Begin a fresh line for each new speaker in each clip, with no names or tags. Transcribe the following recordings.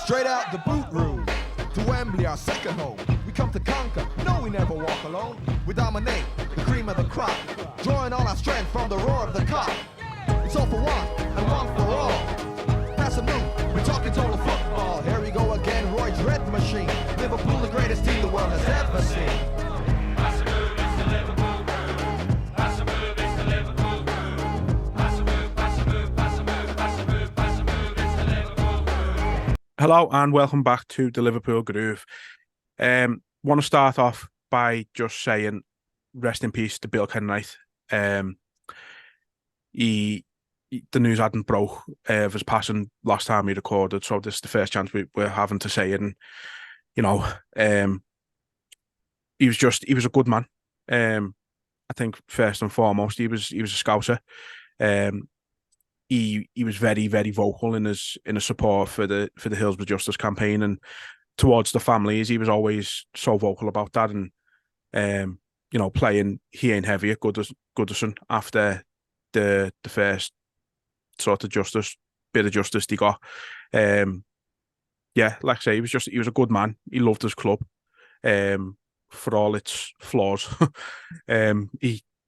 Straight out the boot room to Wembley, our second home. We come to conquer, no, we never walk alone. We dominate the cream of the crop, drawing all our strength from the roar of the cock. It's all for one and one for all. Pass a move, we're talking total football. Here we go again, Roy's red machine. Liverpool, the greatest team the world has ever seen. Pass a move, it's the Liverpool crew. Pass a move, it's the Liverpool crew. Pass a move, pass a move, pass a move, pass a move, pass a move, it's the Liverpool crew.
Hello and welcome back to the Liverpool Groove. Want to start off by just saying rest in peace to Bill Kenwright. The news hadn't broke of his passing last time we recorded, so this is the first chance we're having to say it. And you know, he was a good man. I think first and foremost, he was a Scouser. He was very, very vocal in his support for the Hillsborough Justice campaign and towards the families. He was always so vocal about that, and you know, playing He Ain't Heavy at Goodison after the first sort of bit of justice he got. Yeah, like I say, he was a good man. He loved his club, for all its flaws.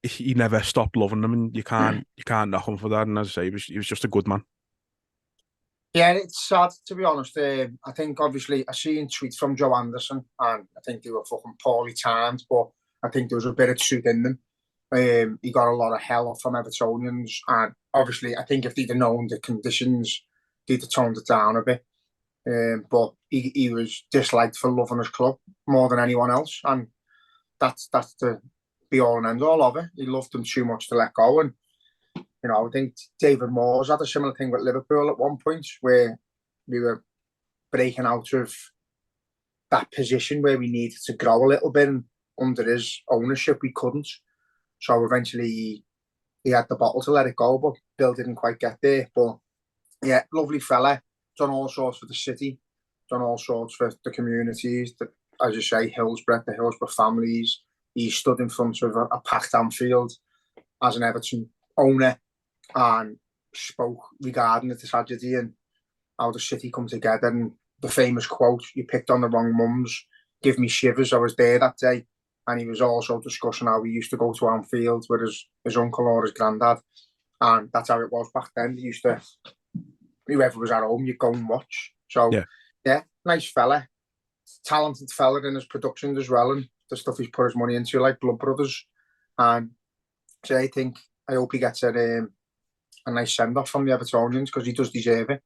He never stopped loving them, and you can't knock him for that. And as I say, he was just a good man.
Yeah, it's sad, to be honest. I think obviously I seen tweets from Joe Anderson, and I think they were fucking poorly timed, but I think there was a bit of truth in them. He got a lot of hell from Evertonians, and obviously I think if they'd have known the conditions, they'd have toned it down a bit. But he was disliked for loving his club more than anyone else, and that's the be all and end all of it. He loved them too much to let go. And you know, I think David Moore's had a similar thing with Liverpool at one point, where we were breaking out of that position where we needed to grow a little bit, and under his ownership we couldn't. So eventually he had the bottle to let it go, but Bill didn't quite get there. But yeah, lovely fella, done all sorts for the city, done all sorts for the communities, as you say, the Hillsborough families. He stood in front of a packed Anfield as an Everton owner and spoke regarding the tragedy and how the city come together. And the famous quote, "You picked on the wrong mums," give me shivers. I was there that day. And he was also discussing how he used to go to Anfield with his uncle or his granddad. And that's how it was back then. They used to, whoever was at home, you'd go and watch. So, yeah, nice fella. Talented fella in his productions as well, and the stuff he's put his money into, like Blood Brothers. And so I hope he gets a nice send-off from the Evertonians, because he does deserve it.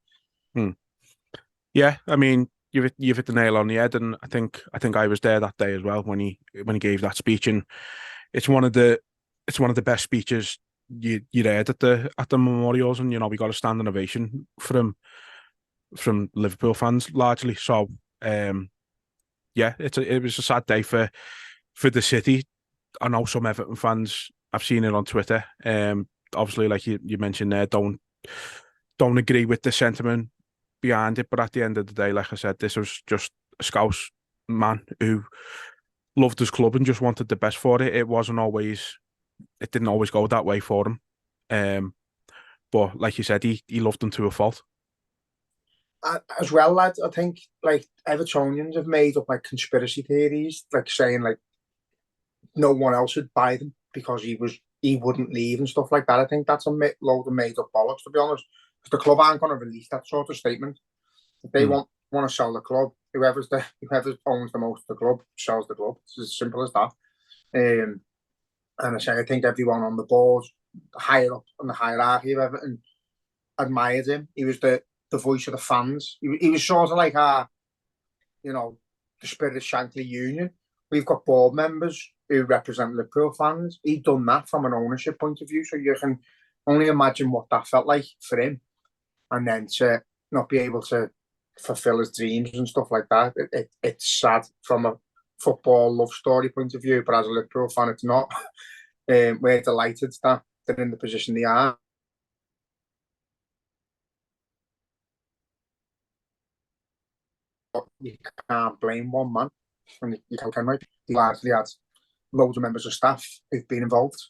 Yeah, I mean, you've hit the nail on the head, and I think I was there that day as well when he gave that speech, and it's one of the best speeches you heard at the memorials, and you know, we got a standing ovation from Liverpool fans largely. So yeah, it was a sad day for the city. I know some Everton fans, I've seen it on Twitter. Obviously, like you mentioned there, don't agree with the sentiment behind it, but at the end of the day, like I said, this was just a Scouse man who loved his club and just wanted the best for it. It didn't always go that way for him. But like you said, he loved them to a fault.
As well, lads, I think like Evertonians have made up like conspiracy theories, like saying like no one else would buy them because he wouldn't leave and stuff like that. I think that's a load of made up bollocks, to be honest. Because the club aren't going to release that sort of statement. If they want to sell the club, whoever owns the most of the club sells the club. It's as simple as that. And I think everyone on the board, higher up on the hierarchy of Everton, admired him. He was the voice of the fans. He was sort of like the Spirit Shankly Union. We've got board members who represent Liverpool fans. He'd done that from an ownership point of view, so you can only imagine what that felt like for him. And then to not be able to fulfill his dreams and stuff like that, it's sad from a football love story point of view, but as a Liverpool fan, it's not. We're delighted that they're in the position they are. You can't blame one man, and you can't, right? He largely had loads of members of staff who've been involved,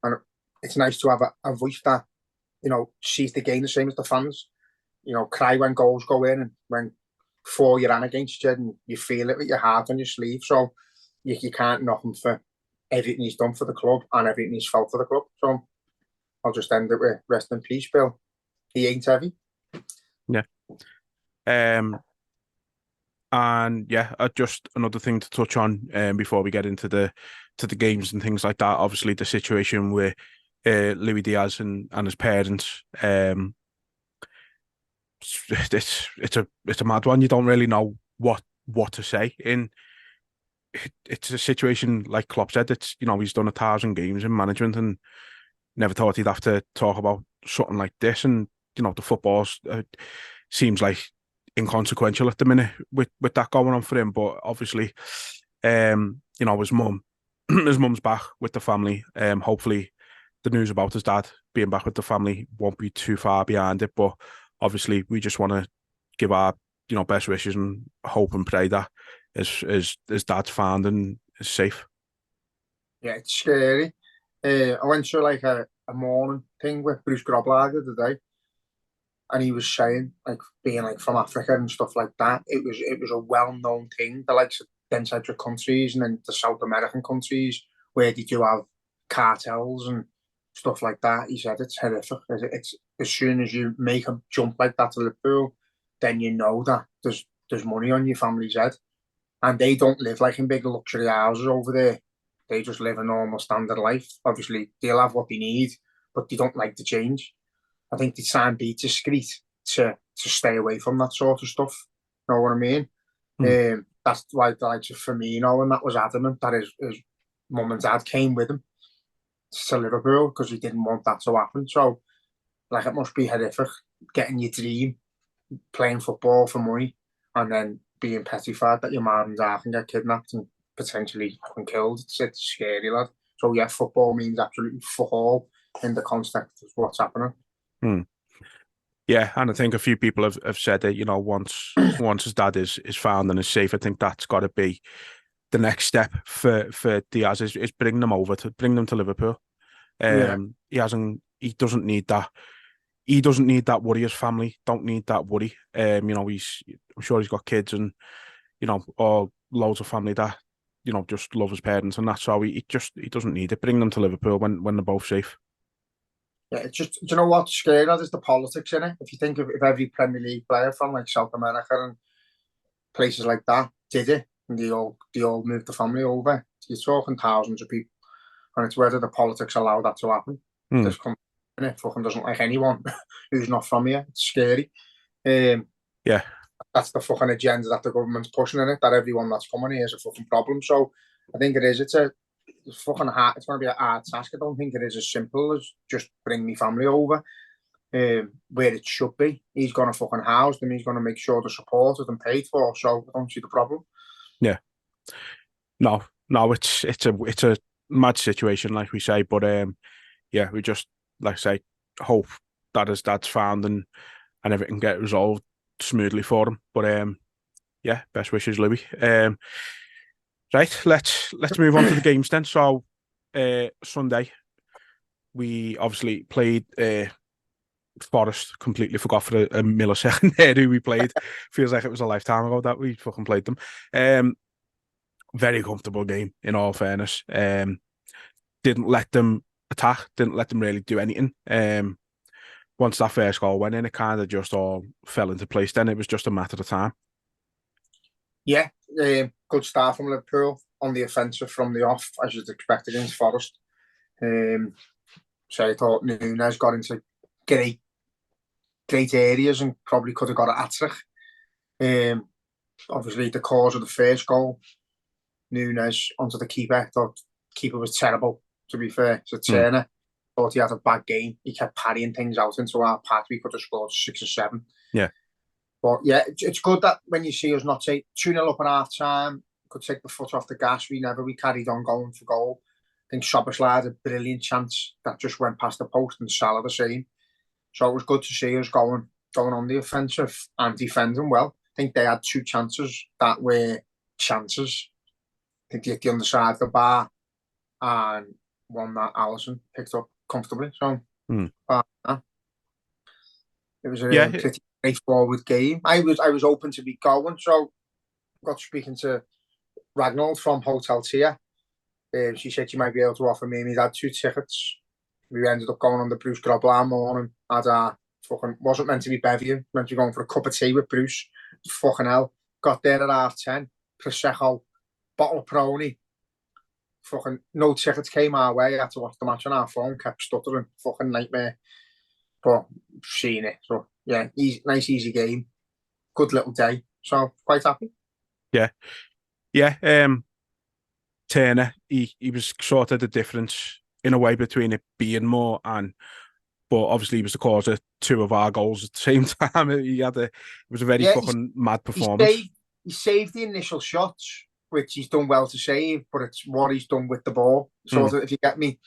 and it's nice to have a voice that, you know, sees the game the same as the fans. You know, cry when goals go in and when for you and against you, and you feel it with your heart on your sleeve. So you can't knock him for everything he's done for the club and everything he's felt for the club. So I'll just end it with rest in peace, Bill. He ain't heavy.
Yeah. And yeah, just another thing to touch on before we get into the games and things like that. Obviously, the situation with Louis Diaz and his parents. It's a mad one. You don't really know what to say. It's a situation like Klopp said. It's he's done 1,000 games in management and never thought he'd have to talk about something like this. And the football seems like inconsequential at the minute with that going on for him. But obviously, his mum, his mum's back with the family. Hopefully, the news about his dad being back with the family won't be too far behind it. But obviously, we just want to give our best wishes and hope and pray that his dad's found and is safe.
Yeah, it's scary. I went through like a morning thing with Bruce Grobbelaar today, and he was saying like being like from Africa and stuff like that. It was a well-known thing. The likes of Central countries and then the South American countries where they do have cartels and stuff like that. He said it's horrific. It's as soon as you make a jump like that to Liverpool, then you know that there's money on your family's head, and they don't live like in big luxury houses over there. They just live a normal standard life. Obviously, they'll have what they need, but they don't like to change. I think they try and be discreet to stay away from that sort of stuff. You know what I mean? That's why the likes of Firmino and that was adamant that his mum and dad came with him to Liverpool because he didn't want that to happen. So, like, it must be horrific getting your dream, playing football for money, and then being petrified that your mum and dad can get kidnapped and potentially fucking killed. It's scary, lad. So yeah, football means absolutely fuck all in the context of what's happening.
Yeah, and I think a few people have said that once his dad is found and is safe, I think that's got to be the next step for Diaz is bring them to Liverpool. He doesn't need that. He doesn't need that worry. His family don't need that worry. I'm sure he's got kids and or loads of family that just love his parents, and that's how he doesn't need it. Bring them to Liverpool when they're both safe.
Yeah, it's just, do you know what's scary? There's the politics in it. If you think of if every Premier League player from like South America and places like that did it, and they all moved the family over, you're talking thousands of people, and it's whether the politics allow that to happen. This country fucking doesn't like anyone who's not from here. It's scary.
Yeah.
That's the fucking agenda that the government's pushing in it, that everyone that's coming here is a fucking problem. So I think it is. It's fucking hard. It's going to be a hard task. I don't think it is as simple as just bring me family over, where it should be. He's going to fucking house them. He's going to make sure they're supported and paid for. So I don't see the problem.
Yeah. No, it's a mad situation, like we say. But yeah, we just like I say, hope that his dad's found and everything get resolved smoothly for him. But yeah, best wishes, Louis. Right, let's move on to the games then. So Sunday, we obviously played Forest. Completely forgot for a millisecond there who we played. Feels like it was a lifetime ago that we fucking played them. Very comfortable game, in all fairness. Didn't let them attack, didn't let them really do anything. Once that first goal went in, it kind of just all fell into place. Then it was just a matter of time.
Yeah, good start from Liverpool on the offensive from the off, as you'd expect against Forest. So I thought Nunes got into great areas and probably could have got a hat-trick. Obviously, the cause of the first goal, Nunes onto the keeper. Thought the keeper was terrible, to be fair. So Turner thought he had a bad game. He kept parrying things out into our path. We could have scored 6 or 7.
Yeah.
But yeah, it's good that when you see us not take 2-0 up at half time, could take the foot off the gas. We carried on going for goal. I think Szoboszlai had a brilliant chance that just went past the post and Salah the same. So it was good to see us going on the offensive and defending well. I think they had 2 chances that were chances. I think they hit the underside of the bar and one that Alisson picked up comfortably. So it was a pretty straightforward game. I was open to be going, so got speaking to Ragnall from Hotel Tia. She said she might be able to offer me and my dad 2 tickets. We ended up going on the Bruce Grobler morning. Fucking wasn't meant to be bevying, meant to be going for a cup of tea with Bruce. Fucking hell. Got there at 10:30. Prosecco, bottle of Prony. Fucking no tickets came our way. I had to watch the match on our phone, kept stuttering. Fucking nightmare. But seen it. So yeah, nice easy game. Good little day. So quite happy.
Yeah. Turner, he was sort of the difference in a way between it being more but obviously he was the cause of 2 of our goals at the same time. It was a very fucking mad performance.
He saved the initial shots, which he's done well to save, but it's what he's done with the ball. Sort of, if you get me,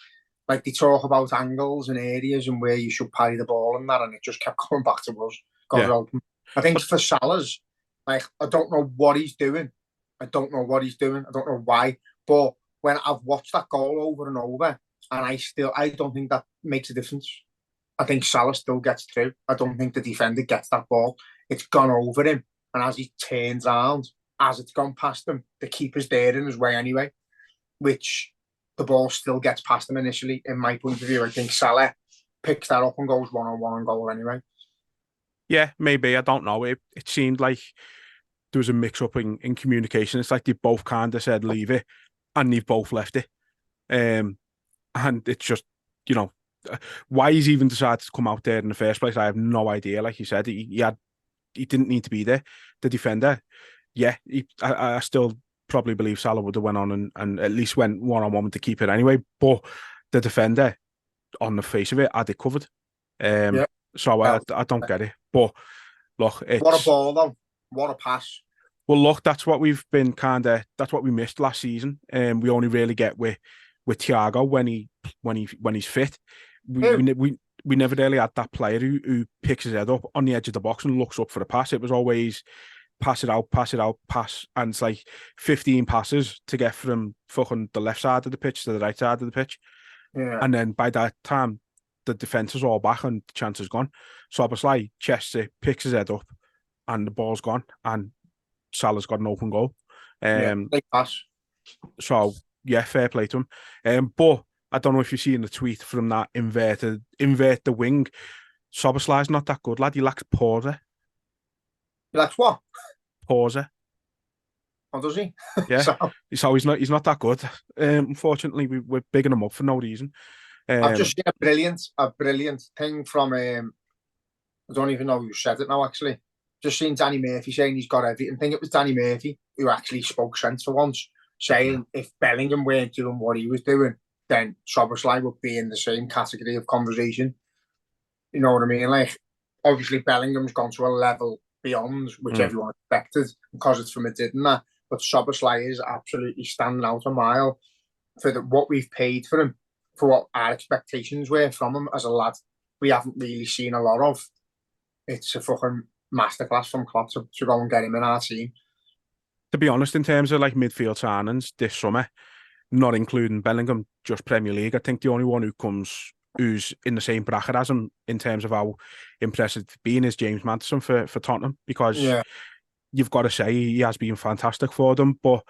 like they talk about angles and areas and where you should parry the ball and that, and it just kept coming back to us. Got it open. I think for Salah's, like, I don't know what he's doing. I don't know why. But when I've watched that goal over and over, and I don't think that makes a difference. I think Salah still gets through. I don't think the defender gets that ball. It's gone over him. And as he turns around, as it's gone past him, the keeper's there in his way anyway, which the ball still gets past him initially, in my point of view. I think Salah picks that up and goes one-on-one and goal anyway. Yeah,
maybe. I don't know. It seemed like there was a mix-up in communication. It's like they both kind of said, leave it, and they've both left it. And it's just, why he's even decided to come out there in the first place, I have no idea. Like you said, he didn't need to be there. The defender, I still probably believe Salah would have went on and at least went one-on-one with the keeper anyway. But the defender, on the face of it, had it covered. So I don't get it. But look,
what a ball though! What a pass!
Well, look, that's what we've been that's what we missed last season. We only really get with Thiago when he's fit. We never really had that player who picks his head up on the edge of the box and looks up for a pass. It was always pass it out, pass. And it's like 15 passes to get from fucking the left side of the pitch to the right side of the pitch.
Yeah.
And then by that time, the defence is all back and the chance is gone. So it's like Chester picks his head up and the ball's gone and Salah's got an open goal.
Big pass.
So, yeah, fair play to him. But I don't know if you've seen the tweet from that invert the wing. Soberslai's not that good, lad. He lacks pauser.
He lacks what?
Pauser.
Oh, does he?
Yeah. So he's not that good. Unfortunately, we're bigging him up for no reason.
I've just seen a brilliant thing from I don't even know who said it now, actually. Just seen Danny Murphy saying he's got everything. I think it was Danny Murphy who actually spoke sense for once, saying if Bellingham weren't doing what he was doing, then Szoboszlai would be in the same category of conversation. You know what I mean? Like, obviously Bellingham's gone to a level beyond which everyone expected because it's from Madrid and that. But Szoboszlai is absolutely standing out a mile for what we've paid for him, for what our expectations were from him as a lad. We haven't really seen a lot of. It's a fucking masterclass from Klopp to go and get him in our team.
To be honest, in terms of like midfield signings this summer, not including Bellingham, just Premier League, I think the only one who's in the same bracket as him in terms of how impressive being is James Maddison for Tottenham, because you've got to say he has been fantastic for them. But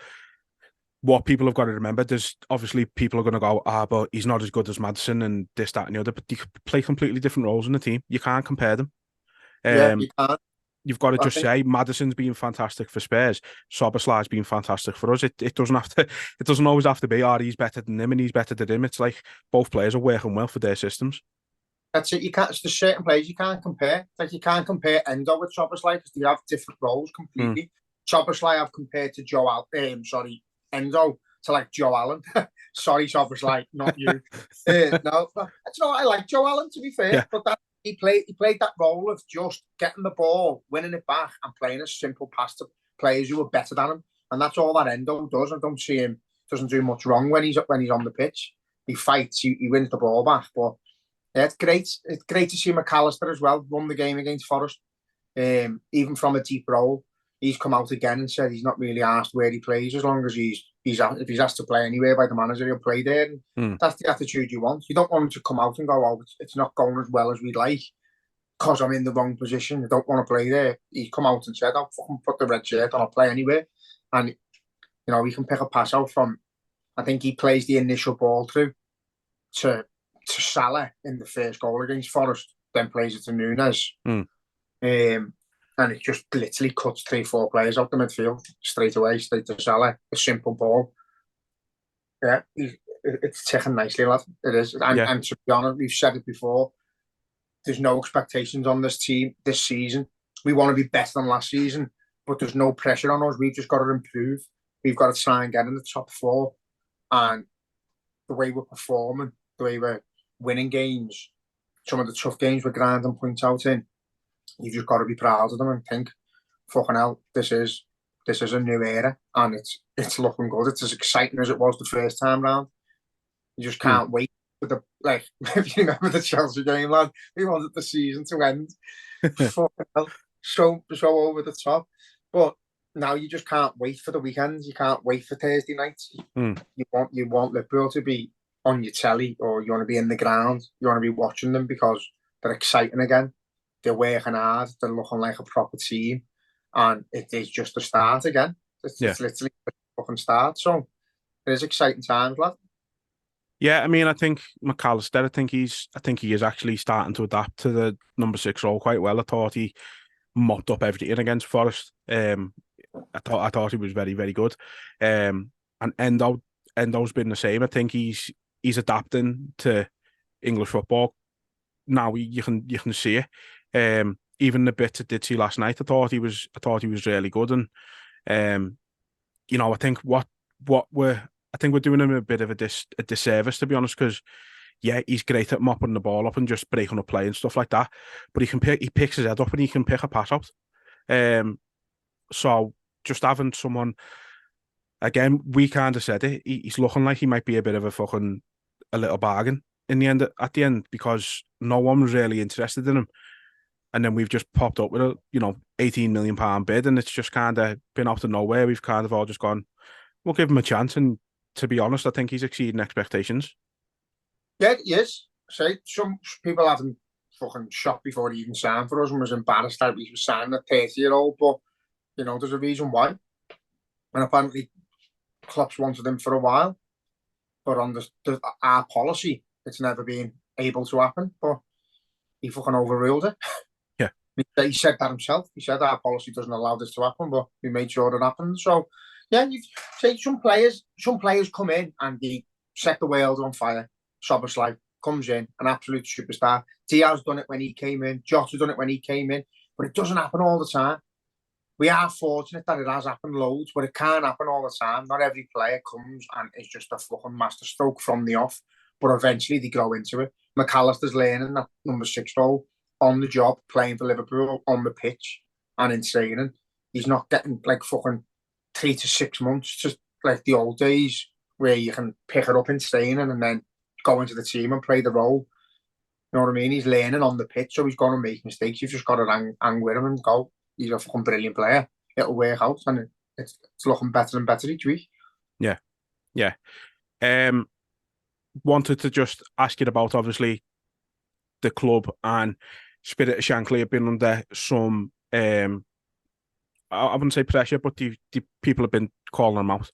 what people have got to remember, there's obviously people are going to go, but he's not as good as Maddison and this, that and the other, but they play completely different roles in the team. You can't compare them.
You can't.
You've got to just say Maddison's been fantastic for Spurs. Szoboszlai's been fantastic for us. It doesn't have to. It doesn't always have to be, he's better than him and he's better than him. It's like both players are working well for their systems.
That's it. You can't. It's the certain players you can't compare. Like you can't compare Endo with Szoboszlai because they have different roles completely. Szoboszlai I've compared to Endo to like Joe Allen. Sorry, Szoboszlai, not you. No, I like Joe Allen, to be fair, but he played that role of just getting the ball, winning it back, and playing a simple pass to players who are better than him, and that's all that Endo does. I don't see him doesn't do much wrong when he's on the pitch. He fights, he wins the ball back. But yeah, it's great. It's great to see McAllister as well won the game against Forest, even from a deep role. He's come out again and said he's not really asked where he plays as long as if he's asked to play anywhere by the manager, he'll play there. And that's the attitude you want. You don't want him to come out and go, it's not going as well as we'd like, because I'm in the wrong position, I don't want to play there. He's come out and said, I'll fucking put the red shirt on, I'll play anywhere. And, you know, he can pick a pass out from, I think he plays the initial ball through to Salah in the first goal against Forest, then plays it to Nunes. And it just literally cuts 3-4 players out the midfield straight away, straight to Salah. A simple ball. Yeah, it's ticking nicely, lad. It is. And to be honest, we've said it before, there's no expectations on this team this season. We want to be better than last season, but there's no pressure on us. We've just got to improve. We've got to try and get in the top 4. And the way we're performing, the way we're winning games, some of the tough games we're grinding points out in, you've just got to be proud of them and think, fucking hell, this is a new era, and it's looking good. It's as exciting as it was the first time round. You just can't wait for the, like, if you remember the Chelsea game, lad, we wanted the season to end. Fucking hell, so over the top. But now you just can't wait for the weekends. You can't wait for Thursday nights. You want Liverpool to be on your telly, or you want to be in the ground. You want to be watching them because they're exciting again. They're working hard. They're looking like a proper team, and it is just a start again. It's literally a fucking start. So it is exciting times, lad.
Yeah, I mean, I think McAllister, I think he is actually starting to adapt to the number 6 role quite well. I thought he mopped up everything against Forest. I thought he was very, very good. And Endo's been the same. I think he's adapting to English football. Now you can see it. Even the bits I did see last night, I thought he was really good. And you know, I think we're doing him a bit of a disservice, to be honest, because he's great at mopping the ball up and just breaking up play and stuff like that. But he picks his head up and he can pick a pass out. So just having someone, again, we kind of said it. He's looking like he might be a bit of a little bargain at the end, because no one was really interested in him. And then we've just popped up with a, £18 million bid, and it's just kind of been out of nowhere. We've kind of all just gone, we'll give him a chance. And to be honest, I think he's exceeding expectations.
Yeah, he is. So some people had him fucking shocked before he even signed for us and was embarrassed that he was signing a 30-year-old. But, there's a reason why. And apparently, Klopp's wanted him for a while. But on our policy, it's never been able to happen. But he fucking overruled it.
Yeah.
He said that himself. He said our policy doesn't allow this to happen, but we made sure it happened. So, yeah, you say some players come in and they set the world on fire. Szoboszlai comes in, an absolute superstar. Diaz done it when he came in. Jota done it when he came in. But it doesn't happen all the time. We are fortunate that it has happened loads, but it can't happen all the time. Not every player comes and is just a fucking masterstroke from the off. But eventually they grow into it. McAllister's learning that number 6 role on the job, playing for Liverpool on the pitch and in training. He's not getting like fucking 3 to 6 months, just like the old days where you can pick it up in training and then go into the team and play the role. You know what I mean? He's learning on the pitch, so he's going to make mistakes. You've just got to hang with him and go, he's a fucking brilliant player. It'll work out, and it's looking better and better each week.
Yeah. Wanted to just ask you about, obviously, the club and Spirit of Shankly have been under some, I wouldn't say pressure, but the people have been calling them out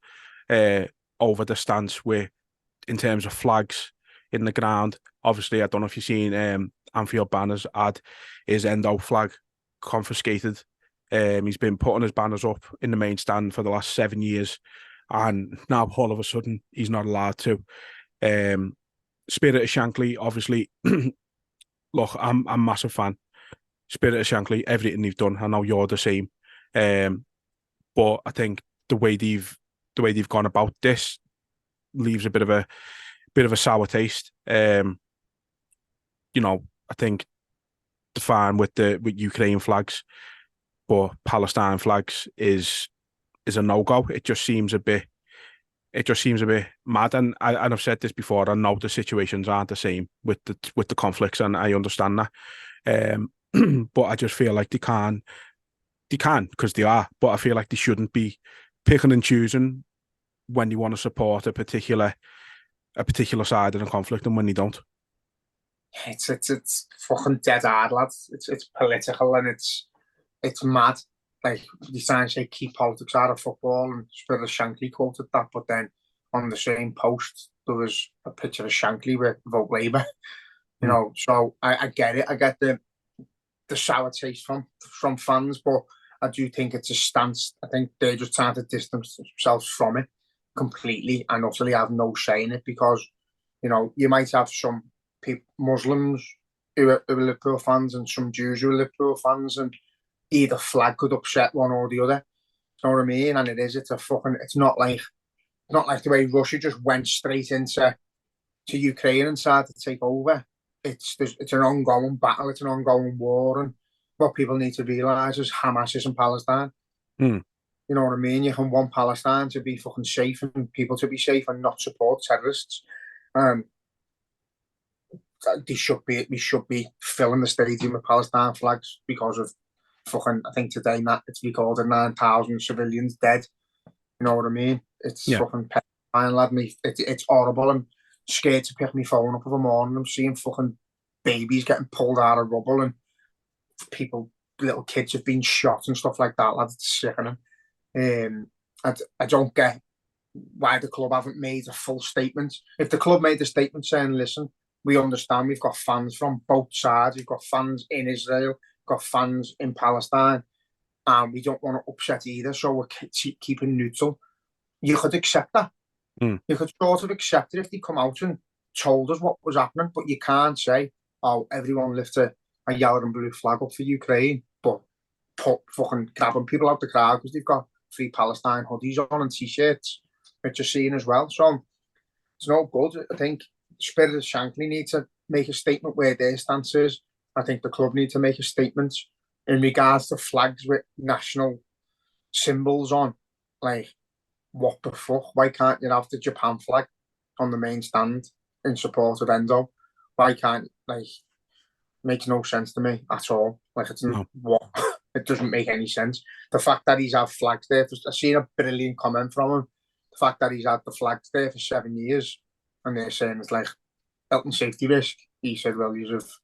over the stance in terms of flags in the ground. Obviously, I don't know if you've seen Anfield Banners had his Endo flag confiscated. He's been putting his banners up in the main stand for the last 7 years, and now all of a sudden he's not allowed to. Spirit of Shankly, obviously, look, I'm a massive fan. Spirit of Shankly, everything they've done, I know you're the same. But I think the way they've gone about this leaves a bit of a sour taste. I think the fine with Ukraine flags, but Palestine flags is a no-go. It just seems a bit mad, and I've said this before. I know the situations aren't the same with the conflicts, and I understand that. But I just feel like they can because they are. But I feel like they shouldn't be picking and choosing when you want to support a particular side in a conflict and when they don't.
It's fucking dead hard, lads. It's political and it's mad. Like you try and say keep politics out of football, and Spirit of Shankly quoted that, but then on the same post there was a picture of Shankly with Vote Labour. You know, so I get it. I get the sour taste from fans, but I do think it's a stance. I think they're just trying to distance themselves from it completely and utterly have no say in it, because, you know, you might have some people, Muslims who are Liverpool fans and some Jews who are Liverpool fans, and either flag could upset one or the other. You know what I mean? And it's not like the way Russia just went straight into Ukraine and tried to take over. It's an ongoing battle. It's an ongoing war, and what people need to realise is Hamas is in Palestine. You know what I mean? You can want Palestine to be fucking safe and people to be safe and not support terrorists. We should be filling the stadium with Palestine flags because of fucking, I think today it's recorded 9,000 civilians dead. You know what I mean? It's fucking petrifying, lad. It's horrible. I'm scared to pick my phone up in the morning. I'm seeing fucking babies getting pulled out of rubble, and little kids have been shot and stuff like that, lad. It's sickening. I don't get why the club haven't made a full statement. If the club made a statement saying, listen, we understand we've got fans from both sides, we've got fans in Israel, we've got fans in Palestine, and we don't want to upset either, so we're keeping neutral. You could accept that. You could sort of accept it if they come out and told us what was happening, but you can't say, oh, everyone lift a yellow and blue flag up for Ukraine, but fucking grabbing people out the crowd because they've got Free Palestine hoodies on and t-shirts, which you're seeing as well. So it's no good. I think Spirit of Shankly need to make a statement where their stance is. I think the club need to make a statement in regards to flags with national symbols on. Like, what the fuck? Why can't you have the Japan flag on the main stand in support of Endo? Why can't, makes no sense to me at all. It doesn't make any sense. The fact that he's had flags there, I've seen a brilliant comment from him. The fact that he's had the flags there for 7 years, and they're saying it's like health and safety risk. He said, well, you've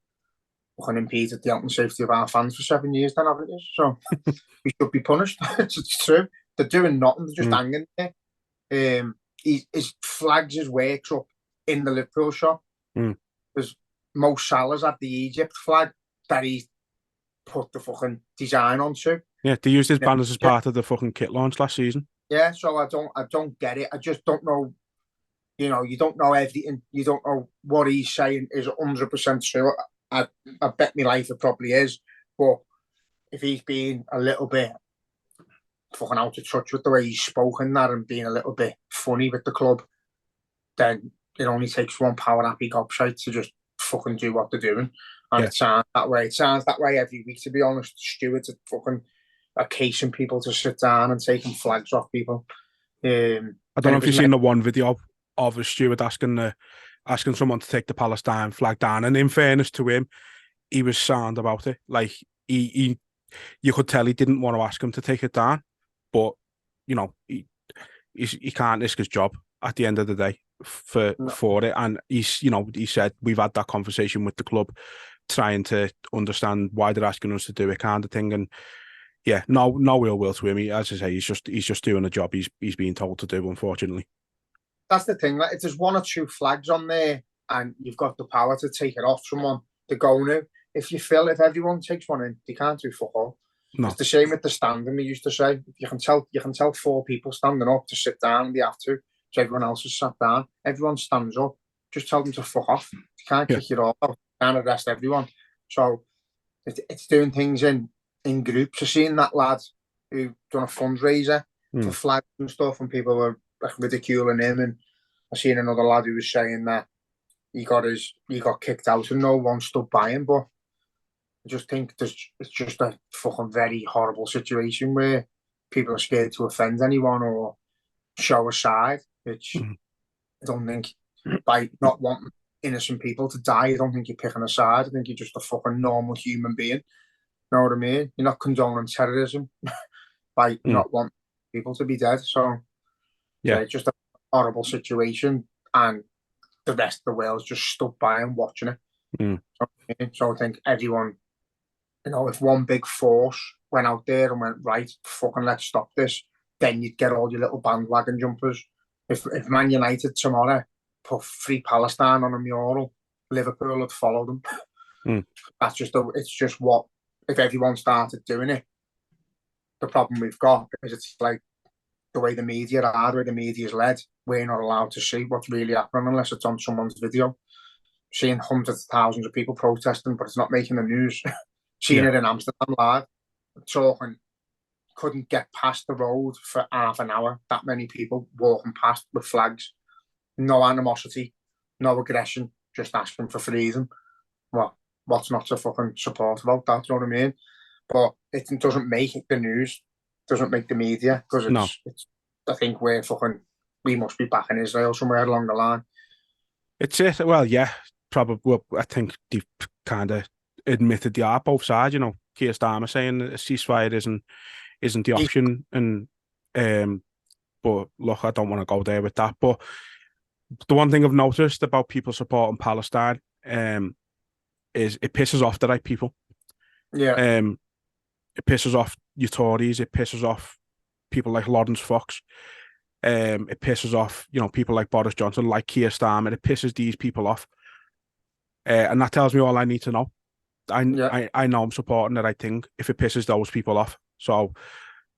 fucking impeded the health and safety of our fans for 7 years, then, haven't you? So we should be punished. It's true. They're doing nothing. They're just hanging there. His flags, his works up in the Liverpool shop. There's Mo Salah's had the Egypt flag that he put the fucking design onto.
Yeah, they used his banners as part of the fucking kit launch last season.
Yeah, so I don't get it. I just don't know. You know, you don't know everything. You don't know what he's saying is 100% true. I bet my life it probably is. But if he's being a little bit fucking out of touch with the way he's spoken that and being a little bit funny with the club, then it only takes one power happy gobshite to just fucking do what they're doing. And it sounds that way. It sounds that way every week, to be honest. Stewards are fucking casing people to sit down and taking flags off people.
I don't know if you've seen the one video of a steward asking someone to take the Palestine flag down, and in fairness to him, he was sound about it. Like you could tell he didn't want to ask him to take it down, but you know he can't risk his job at the end of the day for it. And he said we've had that conversation with the club, trying to understand why they're asking us to do it, kind of thing. And yeah, no ill will to him. As I say, he's just doing a job he's being told to do, unfortunately.
That's the thing. Like, if there's one or two flags on there and you've got the power to take it off someone, to go now. If everyone takes one in, they can't do fuck all. No. It's the same with the standing. We used to say you can tell 4 people standing up to sit down. They have to. So everyone else is sat down. Everyone stands up. Just tell them to fuck off. You can't kick it all out. You can't arrest everyone. So it's doing things in groups. I've seen that lad who done a fundraiser for flags and stuff, and people were ridiculing him. And I seen another lad who was saying that he got kicked out and no one stood by him. But I just think it's just a fucking very horrible situation where people are scared to offend anyone or show a side, which I don't think, by not wanting innocent people to die, I don't think you're picking a side. I think you're just a fucking normal human being. You know what I mean? You're not condoning terrorism by not wanting people to be dead. So yeah, it's just a horrible situation, and the rest of the world's just stood by and watching it. So I think everyone, if one big force went out there and went, right, fucking let's stop this, then you'd get all your little bandwagon jumpers. If Man United tomorrow put Free Palestine on a mural, Liverpool would follow them. It's just what, if everyone started doing it, the problem we've got is it's like the way the media are, the way the media is led, we're not allowed to see what's really happening unless it's on someone's video. Seeing hundreds of thousands of people protesting, but it's not making the news. Seeing it in Amsterdam live, talking, couldn't get past the road for half an hour. That many people walking past with flags. No animosity, no aggression, just asking for freedom. Well, what's not to fucking support about that, you know what I mean? But it doesn't make the news, doesn't make the media, because it's I think we must be back in Israel somewhere along the line.
It's it. Well, yeah, probably. Well, I think they've kind of admitted they are both sides. Keir Starmer saying a ceasefire isn't the option, and but look, I don't want to go there with that. But the one thing I've noticed about people supporting Palestine, is it pisses off the right people.
Yeah.
It pisses off your Tories. It pisses off people like Lawrence Fox. It pisses off, people like Boris Johnson, like Keir Starmer. It pisses these people off, and that tells me all I need to know. I know I'm supporting the right thing if it pisses those people off. So,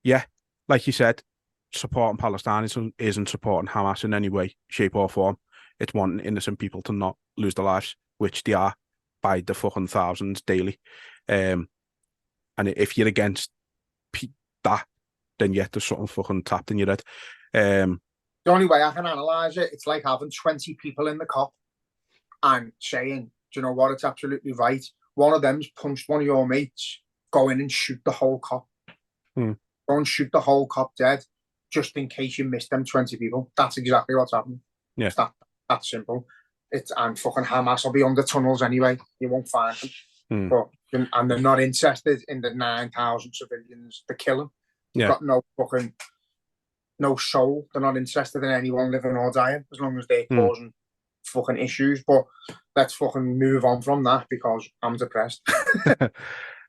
yeah, like you said, supporting Palestine isn't supporting Hamas in any way, shape, or form. It's wanting innocent people to not lose their lives, which they are by the fucking thousands daily. And if you're against that, then there's something fucking tapped in your head.
The only way I can analyse it, it's like having 20 people in the cop and saying, do you know what, it's absolutely right. One of them's punched one of your mates, go in and shoot the whole cop. Go and shoot the whole cop dead, just in case you miss them 20 people. That's exactly what's happening.
Yeah.
It's that simple. And fucking Hamas will be under tunnels anyway. You won't find them. And they're not interested in the 9,000 civilians they're killing. They've got no soul. They're not interested in anyone living or dying as long as they're causing fucking issues. But let's fucking move on from that because I'm depressed.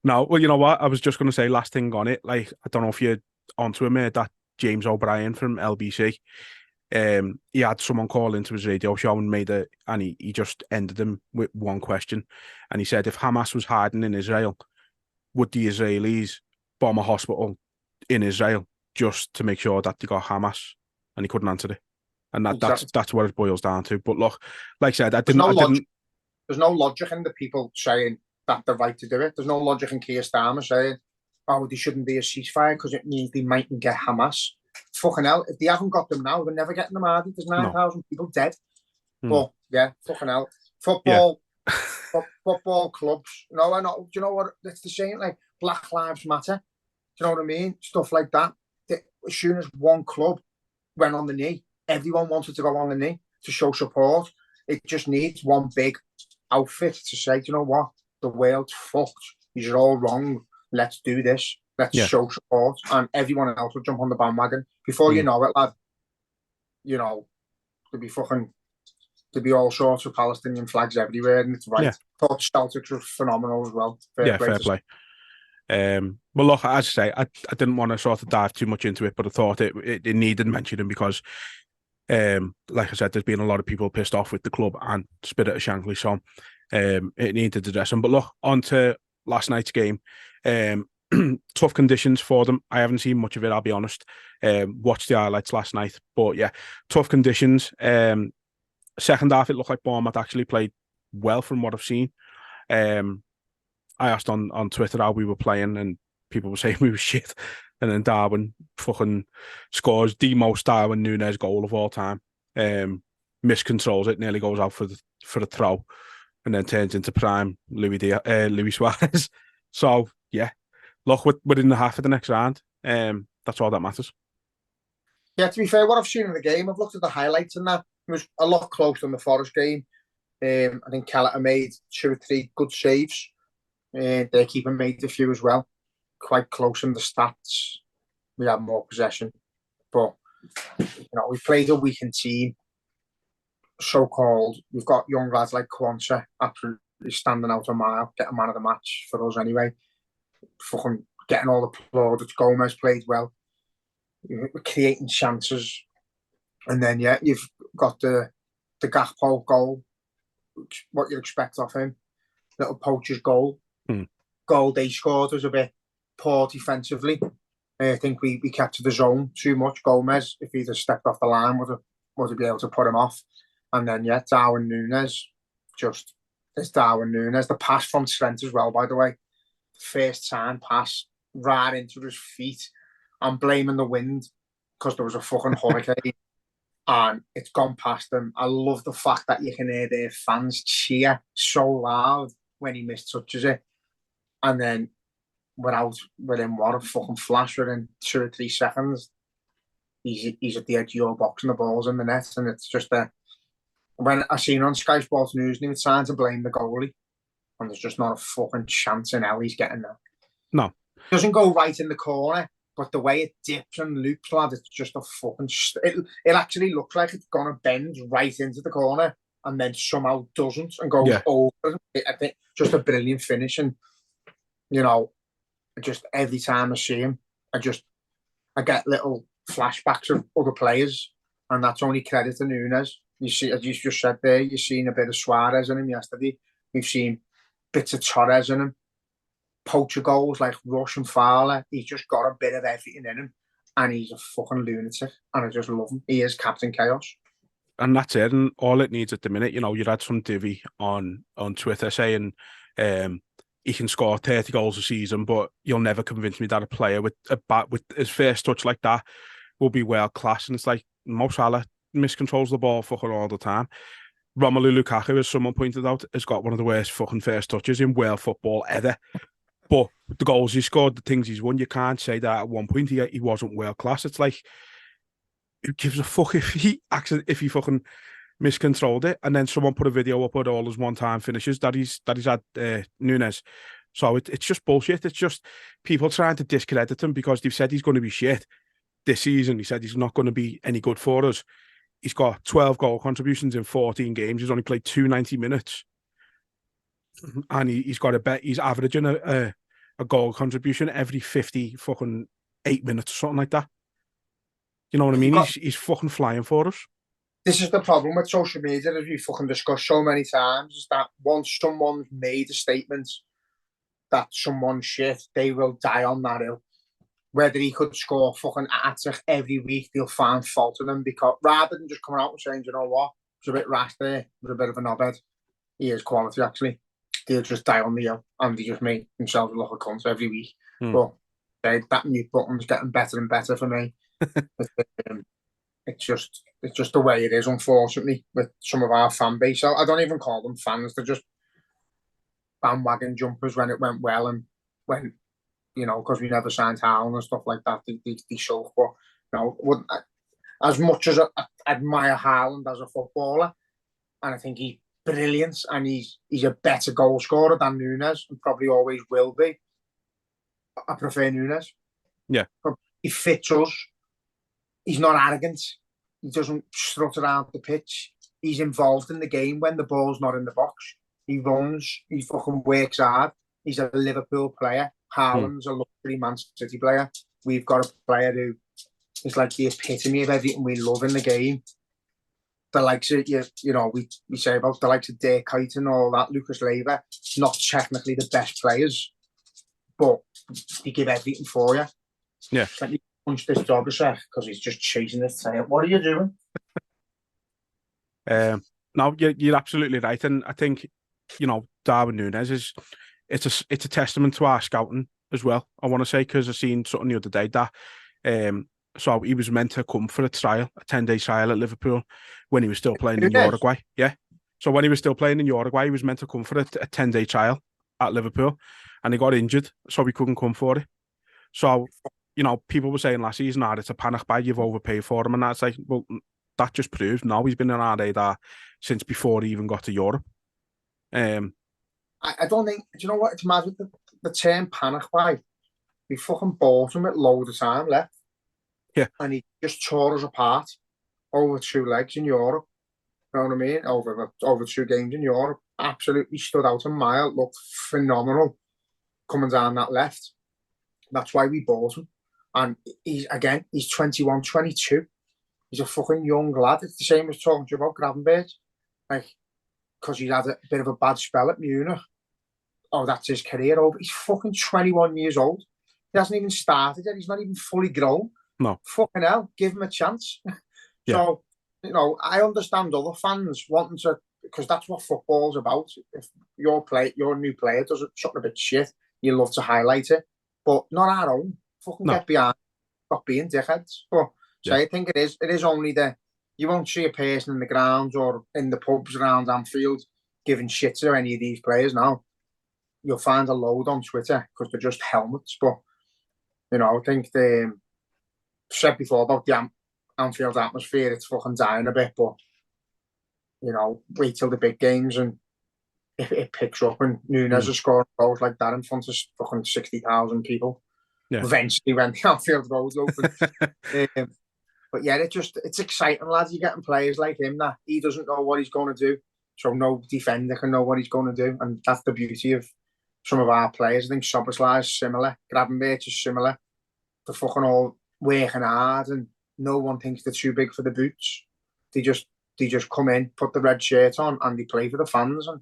No, well, you know what? I was just going to say last thing on it. Like, I don't know if you're onto him, that James O'Brien from LBC. He had someone call into his radio show and he just ended him with one question. And he said, if Hamas was hiding in Israel, would the Israelis bomb a hospital in Israel just to make sure that they got Hamas? And he couldn't answer it. And that's what it boils down to. But look, like I said, there's no
logic in the people saying that they're right to do it. There's no logic in Keir Starmer saying, oh, there shouldn't be a ceasefire because it means they mightn't get Hamas. Fucking hell, if they haven't got them now, they're never getting them, are they? There's 9,000 people dead. But yeah, fucking hell. Football clubs. No, I know. Do you know what? It's the same, like Black Lives Matter. Do you know what I mean? Stuff like that. As soon as one club went on the knee, everyone wanted to go on the knee to show support. It just needs one big outfit to say, do you know what? The world's fucked. You're all wrong. Let's do this. Let's show support. And everyone else will jump on the bandwagon. Before you know it, lad, there'll be all sorts of Palestinian flags everywhere, and it's right.
Yeah.
Thought Celtics was phenomenal as well.
Fair play. Well, look, as I say, I didn't want to sort of dive too much into it, but I thought it needed mentioning because, like I said, there's been a lot of people pissed off with the club and Spirit of Shankly, so it needed addressing. But look, on to last night's game. Tough conditions for them. I haven't seen much of it, I'll be honest. Watched the highlights last night, but yeah, tough conditions. Second half, it looked like Bournemouth actually played well from what I've seen. I asked on Twitter how we were playing, and people were saying we were shit. And then Darwin fucking scores the most Darwin Núñez goal of all time. Miscontrols it, nearly goes out for a throw, and then turns into prime Luis Suarez. So yeah, look, we're in the half of the next round. That's all that matters.
Yeah, to be fair, what I've seen in the game, I've looked at the highlights and that. It was a lot closer than the Forest game. I think Kelleher made 2 or 3 good saves. Their keeper made a few as well. Quite close in the stats. We had more possession. But, we played a weakened team. So-called, we've got young lads like Kwanzaa, absolutely he's standing out a mile, getting man of the match for us anyway. Fucking getting all the plaudits. Gomez played well. We're creating chances. And then, yeah, you've got the Gakpo goal, what you'd expect of him. Little poacher's goal. Goal they scored was a bit poor defensively. I think we kept to the zone too much. Gomez, if he'd have stepped off the line, would have been able to put him off. And then, yeah, Darwin Núñez, it's Darwin Núñez. The pass from Trent as well, by the way. First time pass right into his feet. I'm blaming the wind because there was a fucking hurricane. And it's gone past them. I love the fact that you can hear their fans cheer so loud when he mistouches it. And then within what a fucking flash, within 2 or 3 seconds, he's at the edge of your box and the ball's in the net. And it's just when I seen on Sky Sports News, he was trying to blame the goalie. And there's just not a fucking chance in hell he's getting that.
No.
It doesn't go right in the corner. But the way it dips and loops, lad, it's just a fucking... It actually looks like it's going to bend right into the corner and then somehow doesn't and goes over. I think just a brilliant finish. And, you know, just every time I see him, I get little flashbacks of other players. And that's only credit to Núñez. You see, as you just said there, you've seen a bit of Suarez in him yesterday. We've seen bits of Torres in him. Poacher goals like Rush and Fowler. He's just got a bit of everything in him, and he's a fucking lunatic. And I just love him. He is Captain Chaos.
And that's it. And all it needs at the minute, you know, you had some divvy on Twitter saying he can score 30 goals a season, but you'll never convince me that a player with his first touch like that will be world class. And it's like Mo Salah miscontrols the ball fucking all the time. Romelu Lukaku, as someone pointed out, has got one of the worst fucking first touches in world football ever. But the goals he scored, the things he's won, you can't say that at one point he wasn't world class. It's like, who gives a fuck if he fucking miscontrolled it? And then someone put a video up with all his one-time finishes that he's had Núñez. So it's just bullshit. It's just people trying to discredit him because they've said he's going to be shit this season. He said he's not going to be any good for us. He's got 12 goal contributions in 14 games. He's only played 290 minutes. And he's got a bet. He's averaging a goal contribution every 50 fucking 8 minutes or something like that. You know what I mean? He's fucking flying for us.
This is the problem with social media, as we fucking discussed so many times, is that once someone's made a statement that someone's shit, they will die on that hill. Whether he could score fucking hat-trick every week, they'll find fault in him because rather than just coming out and saying, you know what, it's a bit rash there, with a bit of a knobhead. He is quality, actually. They'll just die on the hill and they just make themselves look a cunt every week. But that mute button's getting better and better for me. It's just the way it is, unfortunately, with some of our fan base. I don't even call them fans. They're just bandwagon jumpers when it went well and when, you know, because we never signed Haaland and stuff like that, they sulk. But, you know, as much as I admire Haaland as a footballer, and I think he's brilliant and he's a better goal scorer than Núñez and probably always will be, I prefer Núñez.
Yeah.
He fits us. He's not arrogant. He doesn't strut around the pitch. He's involved in the game when the ball's not in the box. He runs. He fucking works hard. He's a Liverpool player. Haaland's a luxury Man City player. We've got a player who is like the epitome of everything we love in the game. The likes of, you know, we say about the likes of Dirk Kuyt and all that, Lucas Leiva, not technically the best players, but they give everything for you.
Yeah.
Let me punch this dog a sec because he's just chasing his tail. What are you doing?
No, you're absolutely right, and I think, you know, Darwin Núñez it's a testament to our scouting as well. I want to say, because I seen something the other day that so he was meant to come for a 10-day trial at Liverpool when he was still playing in Uruguay. Yeah, so when he was still playing in Uruguay, he was meant to come for a 10-day trial at Liverpool, and he got injured, so he couldn't come for it. So, you know, people were saying last season, it's a panic buy, you've overpaid for him, and that's like, well, that just proves now he's been in our radar since before he even got to Europe.
I don't think, do you know what, it's mad with the term panic buy. We fucking bought him with loads of time left.
Yeah.
And he just tore us apart over 2 legs in Europe. You know what I mean? Over 2 games in Europe. absolutely stood out a mile, looked phenomenal coming down that left. That's why we bought him. And he's 21, 22. He's a fucking young lad. It's the same as talking to you about Gravenberch. Like, because he had a bit of a bad spell at Munich. Oh, that's his career over. He's fucking 21 years old. He hasn't even started yet. He's not even fully grown.
No.
Fucking hell, give him a chance. So, I understand other fans wanting to, because that's what football's about. If your new player does something a bit shit, you love to highlight it. But not our own. Fucking get behind. Stop being dickheads. But so I think it is only you won't see a person in the grounds or in the pubs around Anfield giving shit to any of these players now. You'll find a load on Twitter because they're just helmets. But, I think they said before about the Anfield atmosphere, it's fucking dying a bit. But, wait till the big games and if it picks up and Nunes is scoring goals like that in front of fucking 60,000 people. Yeah. Eventually when the Anfield Road's open. But yeah, it's exciting, lads. You're getting players like him that he doesn't know what he's going to do. So no defender can know what he's going to do. And that's the beauty of some of our players. I think Szoboszlai is similar. Gravenberch is similar. They're fucking all working hard and no one thinks they're too big for the boots. They just come in, put the red shirt on and they play for the fans and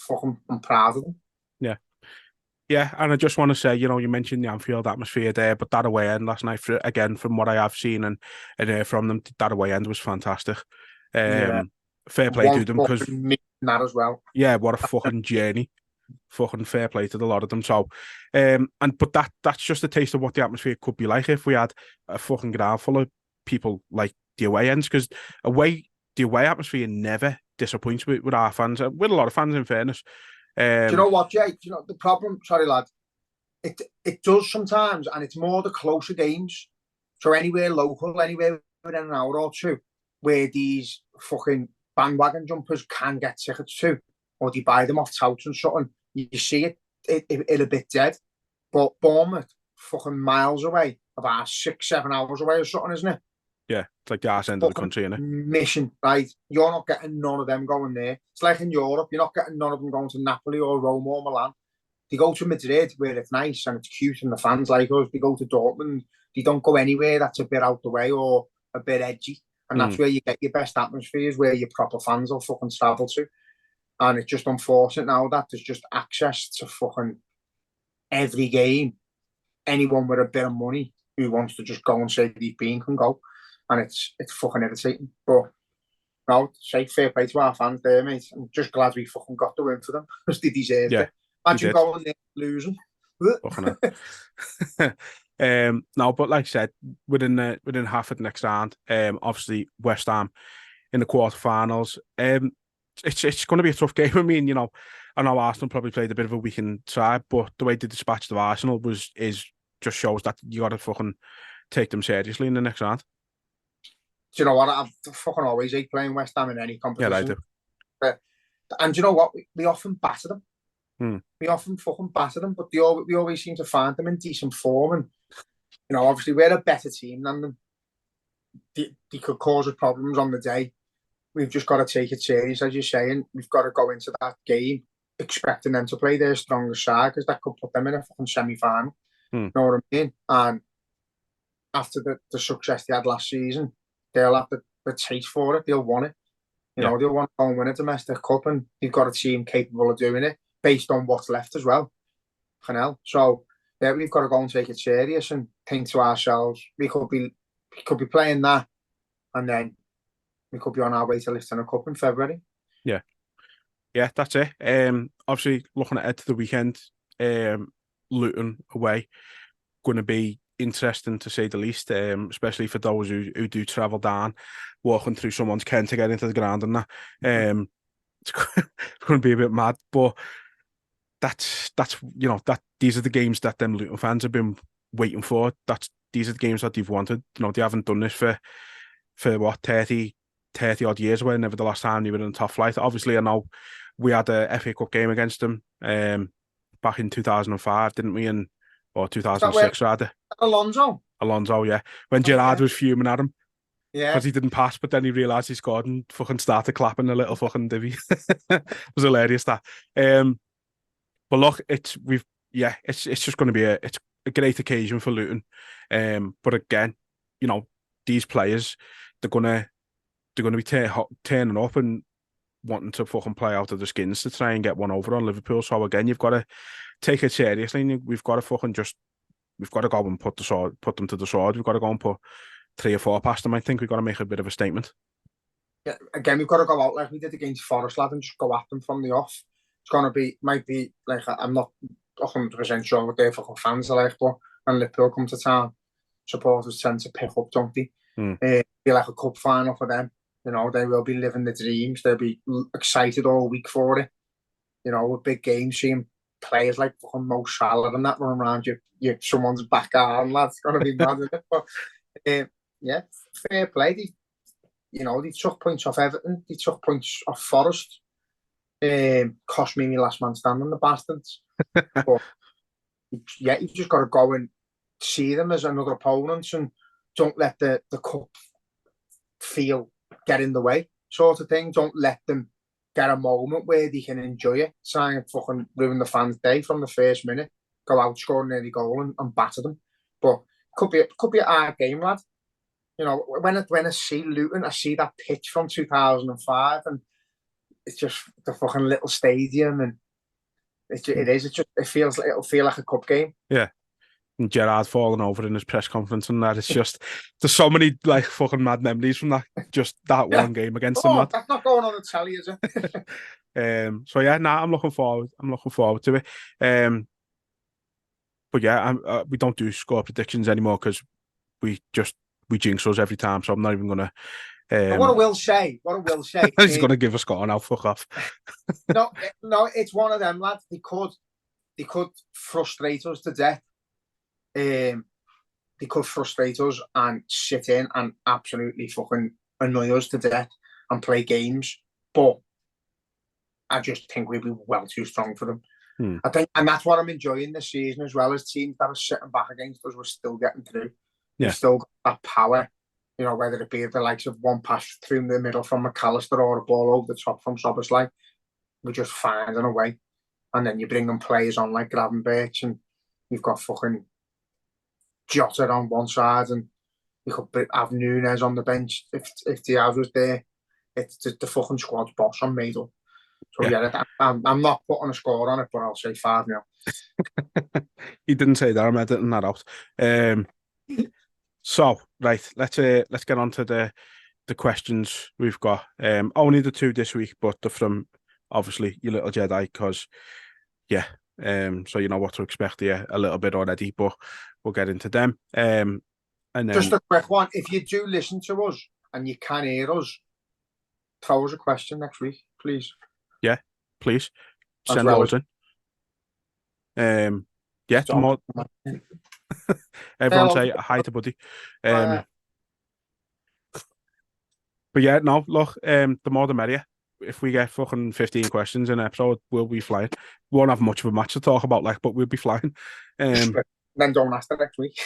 fucking I'm proud of them.
Yeah. Yeah, and I just want to say, you mentioned the Anfield atmosphere there, but that away end last night, again, from what I have seen and heard from them, that away end was fantastic. Fair play to them because
that as well.
Yeah, what a fucking journey. Fucking fair play to the lot of them. So, but that's just a taste of what the atmosphere could be like if we had a fucking ground full of people like the away ends, because the away atmosphere never disappoints with our fans, with a lot of fans in fairness.
Do you know what, Jake? The problem, sorry lad, it does sometimes, and it's more the closer games. So anywhere local, anywhere within an hour or two, where these fucking bandwagon jumpers can get tickets to, or they buy them off touts and something, you see it a bit dead. But Bournemouth, fucking miles away, about 6-7 hours away or something, isn't it?
Yeah, it's like the arse end of the country, isn't it?
Mission, right? You're not getting none of them going there. It's like in Europe, you're not getting none of them going to Napoli or Rome or Milan. They go to Madrid where it's nice and it's cute and the fans like us. They go to Dortmund. They don't go anywhere that's a bit out the way or a bit edgy. And that's where you get your best atmospheres, where your proper fans will fucking travel to. And it's just unfortunate now that there's just access to fucking every game. Anyone with a bit of money who wants to just go and say they've been can go. And it's fucking irritating. But no, say fair play to our fans there, mate. I'm just glad we fucking got the win for them because they deserved it. Imagine going there losing.
No, but like I said, within half of the next round, obviously West Ham in the quarterfinals. It's going to be a tough game. I mean, I know Arsenal probably played a bit of a weakened side, but the way they dispatched of Arsenal just shows that you got to fucking take them seriously in the next round.
Do you know what? I've fucking always hate playing West Ham in any competition.
Yeah, I do.
And do you know what? We often batter them. We often fucking batter them, but we always seem to find them in decent form. And, obviously we're a better team than them. They could cause us problems on the day. We've just got to take it serious, as you're saying. We've got to go into that game expecting them to play their strongest side because that could put them in a fucking semi-final. You know what I mean? And after the success they had last season, they'll have the taste for it. They'll want it. They'll want to go and win a domestic cup, and they've got a team capable of doing it based on what's left as well. So yeah, we've got to go and take it serious and think to ourselves, we could be playing that, and then we could be on our way to lifting a cup in February.
Yeah, that's it. Obviously, looking ahead to the weekend, Luton away, going to be interesting to say the least, especially for those who do travel down, walking through someone's ken to get into the ground and that. It's going to be a bit mad, but that's these are the games that them Luton fans have been waiting for. These are the games that they've wanted. They haven't done this for what 30 odd years away. Never the last time they were in the top flight. Obviously, I know we had a FA Cup game against them back in 2005, didn't we? Or 2006 rather.
Alonso,
yeah. When Gerrard was fuming at him.
Yeah.
because he didn't pass, but then he realised he scored and fucking started clapping a little fucking divvy. It was hilarious that. But look, it's just going to be a great occasion for Luton. But again, you know, these players, they're gonna be turning up and wanting to fucking play out of the skins to try and get one over on Liverpool. So again, you've got to take it seriously. And we've got to go and put them to the sword. We've got to go and put 3 or 4 past them. I think we've got to make a bit of a statement.
Yeah, again, we've got to go out like we did against Forest, lad, and just go at them from the off. It's might be like, I'm not 100% sure what their fucking fans are like, but when Liverpool come to town, supporters tend to pick up, don't they? Be like a cup final for them. You know, they will be living the dreams. They'll be excited all week for it. You know, with big games, seeing players like fucking Mo Salah and that running around you someone's back arm, lad. It's going to be mad, isn't it? But yeah, fair play. They took points off Everton. They took points off Forest. Cost me my last man standing, the bastards. But yeah, you've just got to go and see them as another opponent and don't let the cup feel get in the way, sort of thing. Don't let them get a moment where they can enjoy it, try and fucking ruin the fans' day from the first minute, go out, score an early goal and batter them. But could be a hard game, lad. You know, when I see Luton, I see that pitch from 2005, and it's just the fucking little stadium, and it feels like it'll feel like a cup game.
Yeah. And Gerrard falling over in his press conference and that. It's just, there's so many like fucking mad memories from that one game against them.
That's not going on the telly, is it?
So yeah, I'm looking forward to it. But yeah, we don't do score predictions anymore because we jinx us every time. So I'm not even gonna.
What I will say,
he's gonna give a score now. Fuck off.
no, it's one of them, lads. They could frustrate us to death. They could frustrate us and sit in and absolutely fucking annoy us to death and play games. But I just think we'd be well too strong for them. I think, and that's what I'm enjoying this season as well, as teams that are sitting back against us, we're still getting through.
Yeah.
We've still got that power, you know, whether it be the likes of one pass through the middle from McAllister or a ball over the top from Soboslai. We're just finding a way. And then you bring them players on like Gravenberch, and you've got fucking Jota on one side, and you could have Nunes on the bench if Diaz was there. It's the fucking squad's boss on Maidel. So yeah, I'm not putting a score on it, but I'll say 5-0.
He didn't say that. I'm editing that out. So right, let's get on to the questions we've got. Only the 2 this week, but they're from obviously your little Jedi, because so you know what to expect here a little bit already, but we'll get into them. And then
just a quick one: if you do listen to us and you can hear us, throw us a question next week, please.
Yeah, please send those in. Tomorrow. Everyone say hi to Buddy. But yeah, no, look, the more the merrier. If we get fucking 15 questions in an episode, we'll be flying. We won't have much of a match to talk about, like, but we'll be flying.
Then don't ask the next week.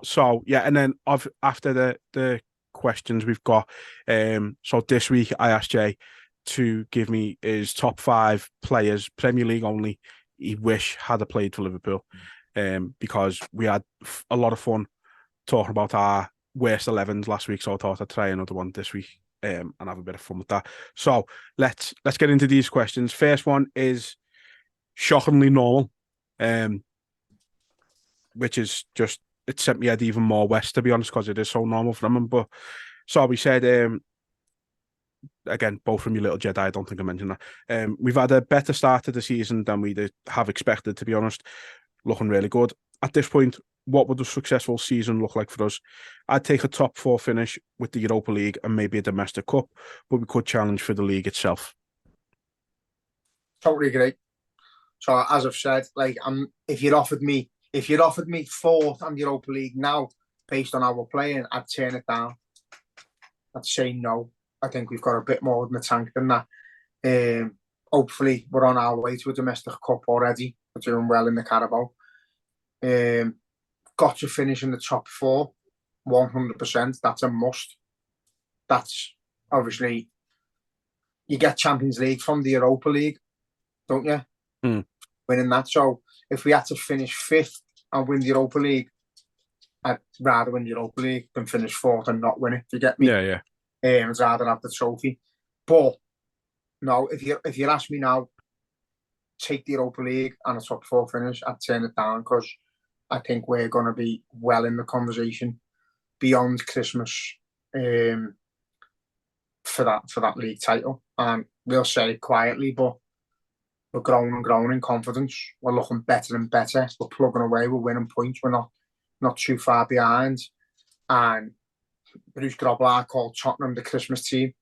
So yeah, and then after the questions we've got, so this week I asked Jay to give me his top 5 players, Premier League only, he wish had played for Liverpool, because we had a lot of fun talking about our worst 11s last week, so I thought I'd try another one this week and have a bit of fun with that. So let's get into these questions. First one is shockingly normal, which is just, it sent me head even more west, to be honest, because it is so normal from him. But so we said, again, both from your little Jedi, I don't think I mentioned that. We've had a better start to the season than we have expected, to be honest. Looking really good. At this point, what would a successful season look like for us? I'd take a top 4 finish with the Europa League and maybe a domestic cup, but we could challenge for the league itself.
Totally agree. So as I've said, like, if you'd offered me 4th on the Europa League now, based on how we're playing, I'd turn it down. I'd say no. I think we've got a bit more in the tank than that. Hopefully, we're on our way to a domestic cup already. We're doing well in the Carabao. Got to finish in the top 4. 100%. That's a must. That's obviously, you get Champions League from the Europa League, don't you? Winning that. So if we had to finish 5th and win the Europa League, I'd rather win the Europa League than finish 4th and not win it. Do you get me?
Yeah.
I'd rather have the trophy. But no, if you ask me now, take the Europa League and a top 4 finish, I'd turn it down, because I think we're going to be well in the conversation beyond Christmas for that league title. And we'll say it quietly, but we're growing and growing in confidence. We're looking better and better. We're plugging away. We're winning points. We're not too far behind. And Bruce Grobbelaar called Tottenham the Christmas team,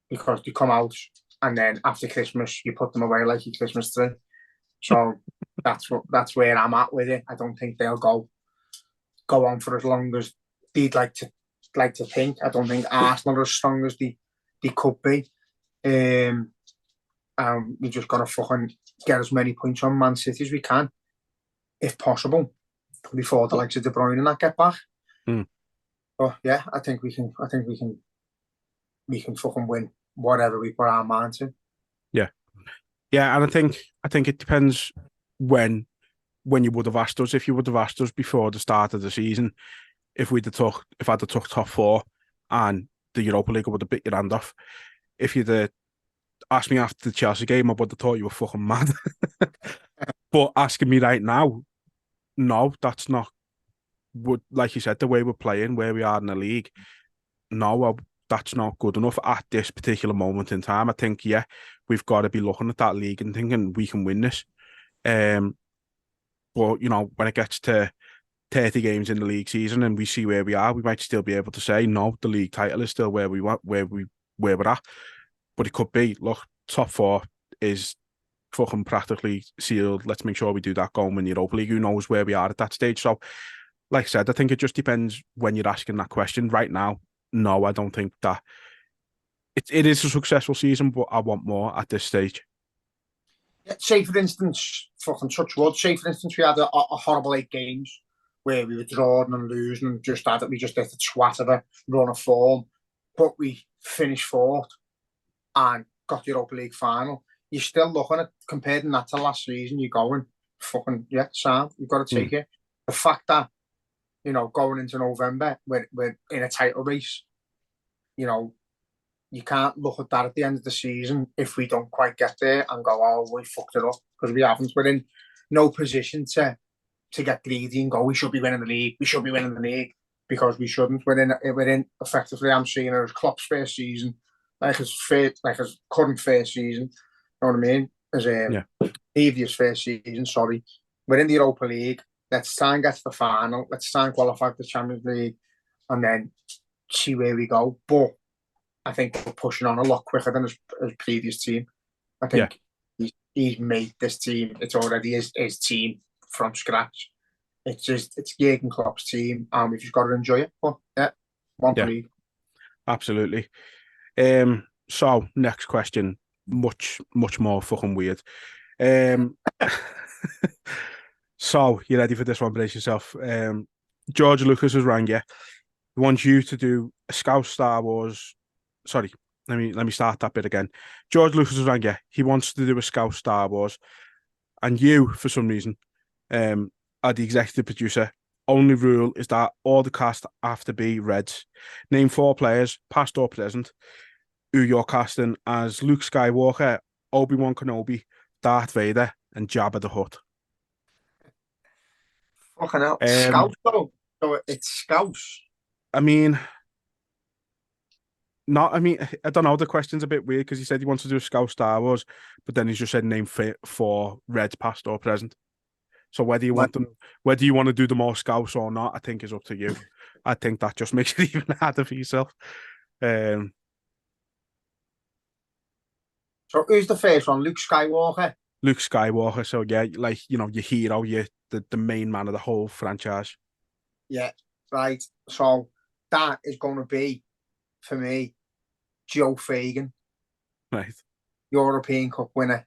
because they come out and then after Christmas you put them away like your Christmas tree. So that's where I'm at with it. I don't think they'll go on for as long as they'd like to think. I don't think Arsenal are as strong as they could be. We just got to fucking get as many points on Man City as we can, if possible, before the likes of De Bruyne and that get back. But yeah, I think we can fucking win whatever we put our mind to.
Yeah, and I think it depends when you would have asked us. If you would have asked us before the start of the season, if I'd have took top 4 and the Europa League, I would have bit your hand off. If you'd asked me after the Chelsea game, I would have thought you were fucking mad. But asking me right now, no, that's not. Like you said, the way we're playing, where we are in the league, no, that's not good enough at this particular moment in time. I think, we've got to be looking at that league and thinking we can win this. But when it gets to 30 games in the league season and we see where we are, we might still be able to say, no, the league title is still where we're at. But it could be, look, top 4 is fucking practically sealed. Let's make sure we do that, go and win the Europa League. Who knows where we are at that stage? So, like I said, I think it just depends when you're asking that question. Right now, no, I don't think that it is a successful season, but I want more at this stage.
Say, for instance, fucking touch wood, say, for instance, we had a horrible 8 games where we were drawing and losing and we just hit the twat of a run of form, but we finished 4th and got the Europa League final. You're still looking at comparing that to last season. You're going, fucking, sound. You've got to take it. The fact that, going into November, we're in a title race, you can't look at that at the end of the season if we don't quite get there and go, oh, we fucked it up, because we haven't. We're in no position to get greedy and go, we should be winning the league, because we shouldn't. We're in effectively, I'm seeing it as Klopp's first season, like his current first season, you know what I mean? As previous first season, sorry. We're in the Europa League. Let's try and get to the final. Let's try and qualify for the Champions League and then see where we go. But I think we're pushing on a lot quicker than his previous team. I think he's made this team. It's already his team from scratch. It's Jurgen Klopp's team, and we've just got to enjoy it. But league.
Absolutely. So next question, much more fucking weird. So you ready for this one? Brace yourself. George Lucas has rang you. He wants you to do a Scouse Star Wars. Sorry, let me start that bit again. George Lucas has rang you. He wants to do a Scouse Star Wars, and you, for some reason, are the executive producer. Only rule is that all the cast have to be Reds. Name 4 players, past or present, who you're casting as Luke Skywalker, Obi-Wan Kenobi, Darth Vader, and Jabba the Hutt.
Fucking hell. Scouse, though. So it's Scouse.
I don't know. The question's a bit weird because he said he wants to do a Scouse Star Wars, but then he's just said name 4 Reds, past or present. So whether you want to do them all Scouse or not, I think is up to you. I think that just makes it even harder for yourself.
So who's the first one? Luke Skywalker?
Luke Skywalker. So yeah, like, your hero, the main man of the whole franchise.
Yeah, right. So that is going to be, for me, Joe Fagan.
Right.
European Cup winner.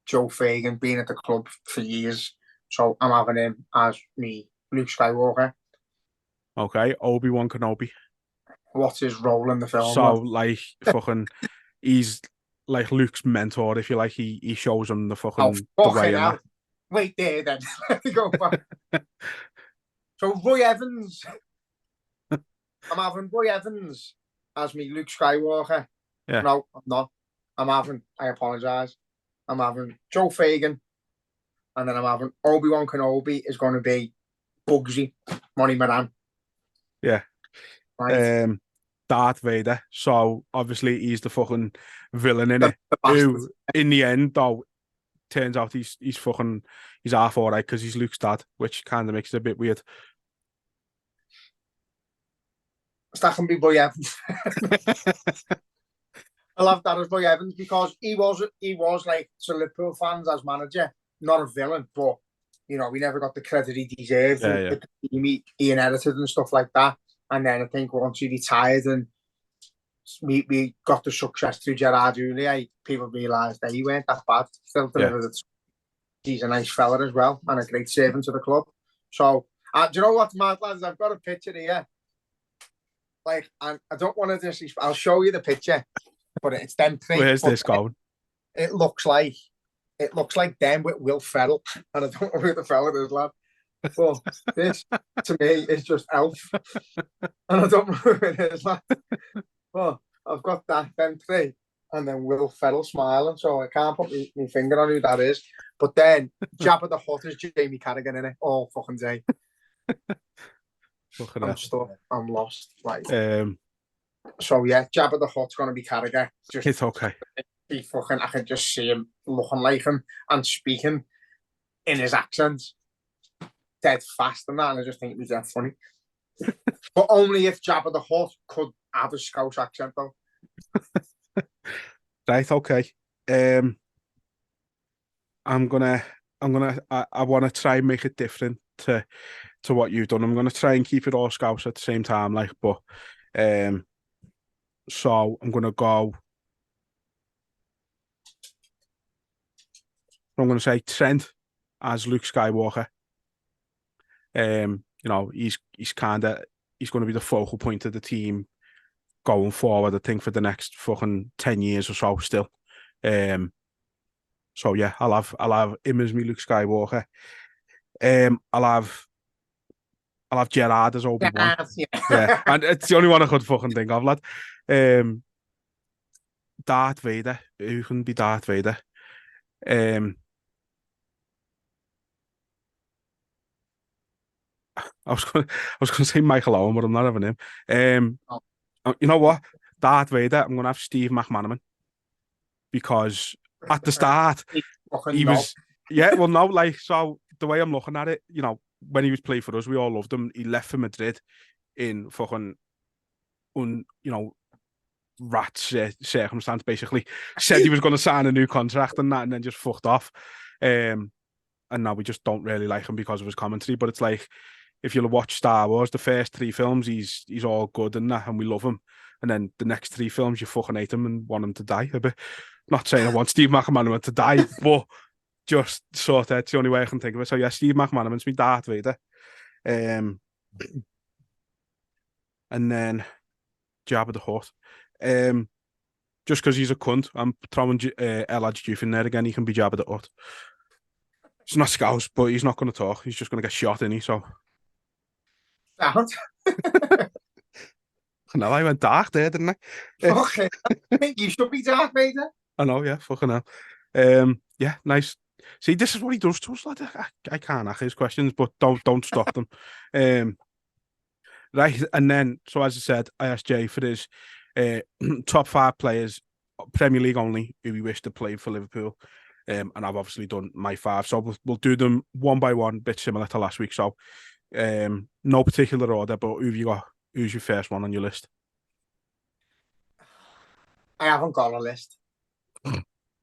Joe Fagan, been at the club for years. So I'm having him as me, Luke Skywalker.
Okay, Obi-Wan Kenobi.
What's his role in the film?
So,
lad?
like, fucking, he's like Luke's mentor, if you like. He shows him the fucking the way
fucking
and
hell. Wait there then. Let me go back. So Roy Evans. I'm having Roy Evans as me Luke Skywalker.
Yeah.
No, I'm not. I apologise. I'm having Joe Fagan. And then I'm having Obi-Wan Kenobi is going to be Bugsy, Monty Moran.
Yeah.
Right?
Darth Vader. So obviously he's the fucking villain in it.
The
Who,
bastard.
in the end, though, turns out he's half alright because he's Luke's dad, which kind of makes it a bit weird.
That can be Roy Evans. I love that as Roy Evans because he was like to Liverpool fans as manager, not a villain, but you know, we never got the credit he deserved.
Yeah.
The team he inherited and stuff like that. And then I think once he retired and we got the success through Gerard Houllier, people realised that he weren't that bad. Still delivered it. He's a nice fella as well and a great servant to the club. So, do you know what's mad, lads? I've got a picture here. Like, I don't want to just... I'll show you the picture, but it's them three.
Where's this going?
It looks like them with Will Ferrell, and I don't know who the fella is, lad. But this, to me, is just Elf, and I don't know who it is, lad. Well, I've got them three, and then Will Ferrell smiling, so I can't put my finger on who that is. But then Jabba the Hutt is Jamie Carragher in it all fucking day. I'm stuck. I'm lost. Right. So yeah, Jabba the Hutt's gonna be Carragher.
It's okay.
I can just see him looking like him and speaking in his accent, dead fast and that. And I just think it was that funny. But only if Jabba the Hutt could have a Scouse accent, though.
Right. Okay. I want to try and make it different to what you've done. I'm going to try and keep it all Scouse at the same time, like, but so I'm going to go. I'm going to say Trent as Luke Skywalker. You know, he's going to be the focal point of the team going forward, I think, for the next fucking 10 years or so still. So yeah, I'll have him as me Luke Skywalker. I'll have Gerard as Obi-Wan. Yeah, and it's the only one I could fucking think of, lad. Darth Vader. Who can be Darth Vader? I was going to say Michael Owen, but I'm not having him. You know what? Darth Vader. I'm going to have Steve McManaman because at the start he was. Yeah, well, no, like, so the way I'm looking at it, you know, when he was playing for us, we all loved him. He left for Madrid in fucking rat circumstance, basically. Said he was going to sign a new contract and that, and then just fucked off. And now we just don't really like him because of his commentary. But it's like, if you'll watch Star Wars, the first 3 films, he's all good and that, and we love him. And then the next 3 films, you fucking hate him and want him to die a bit. Not saying I want Steve McManaman to die, but just sort of, it's the only way I can think of it. So yeah, Steve McManaman's me Darth Vader. And then Jabba the Hutt. Just because he's a cunt, I'm throwing Eladj Diouf in there again. He can be Jabba the Hutt. It's not Scouse, but he's not going to talk. He's just going to get shot, isn't he? So. No, I went dark there, didn't I?
Okay. I think you should be Darth Vader.
I know, yeah, fucking hell. Yeah, nice. See, this is what he does to us, lad. I can't ask his questions, but don't stop them. Right, and then, so as I said, I asked Jay for his top 5 players, Premier League only, who we wish to play for Liverpool. And I've obviously done my 5, so we'll do them one by one, bit similar to last week. So, no particular order, but who have you got? Who's your first one on your list?
I haven't got a list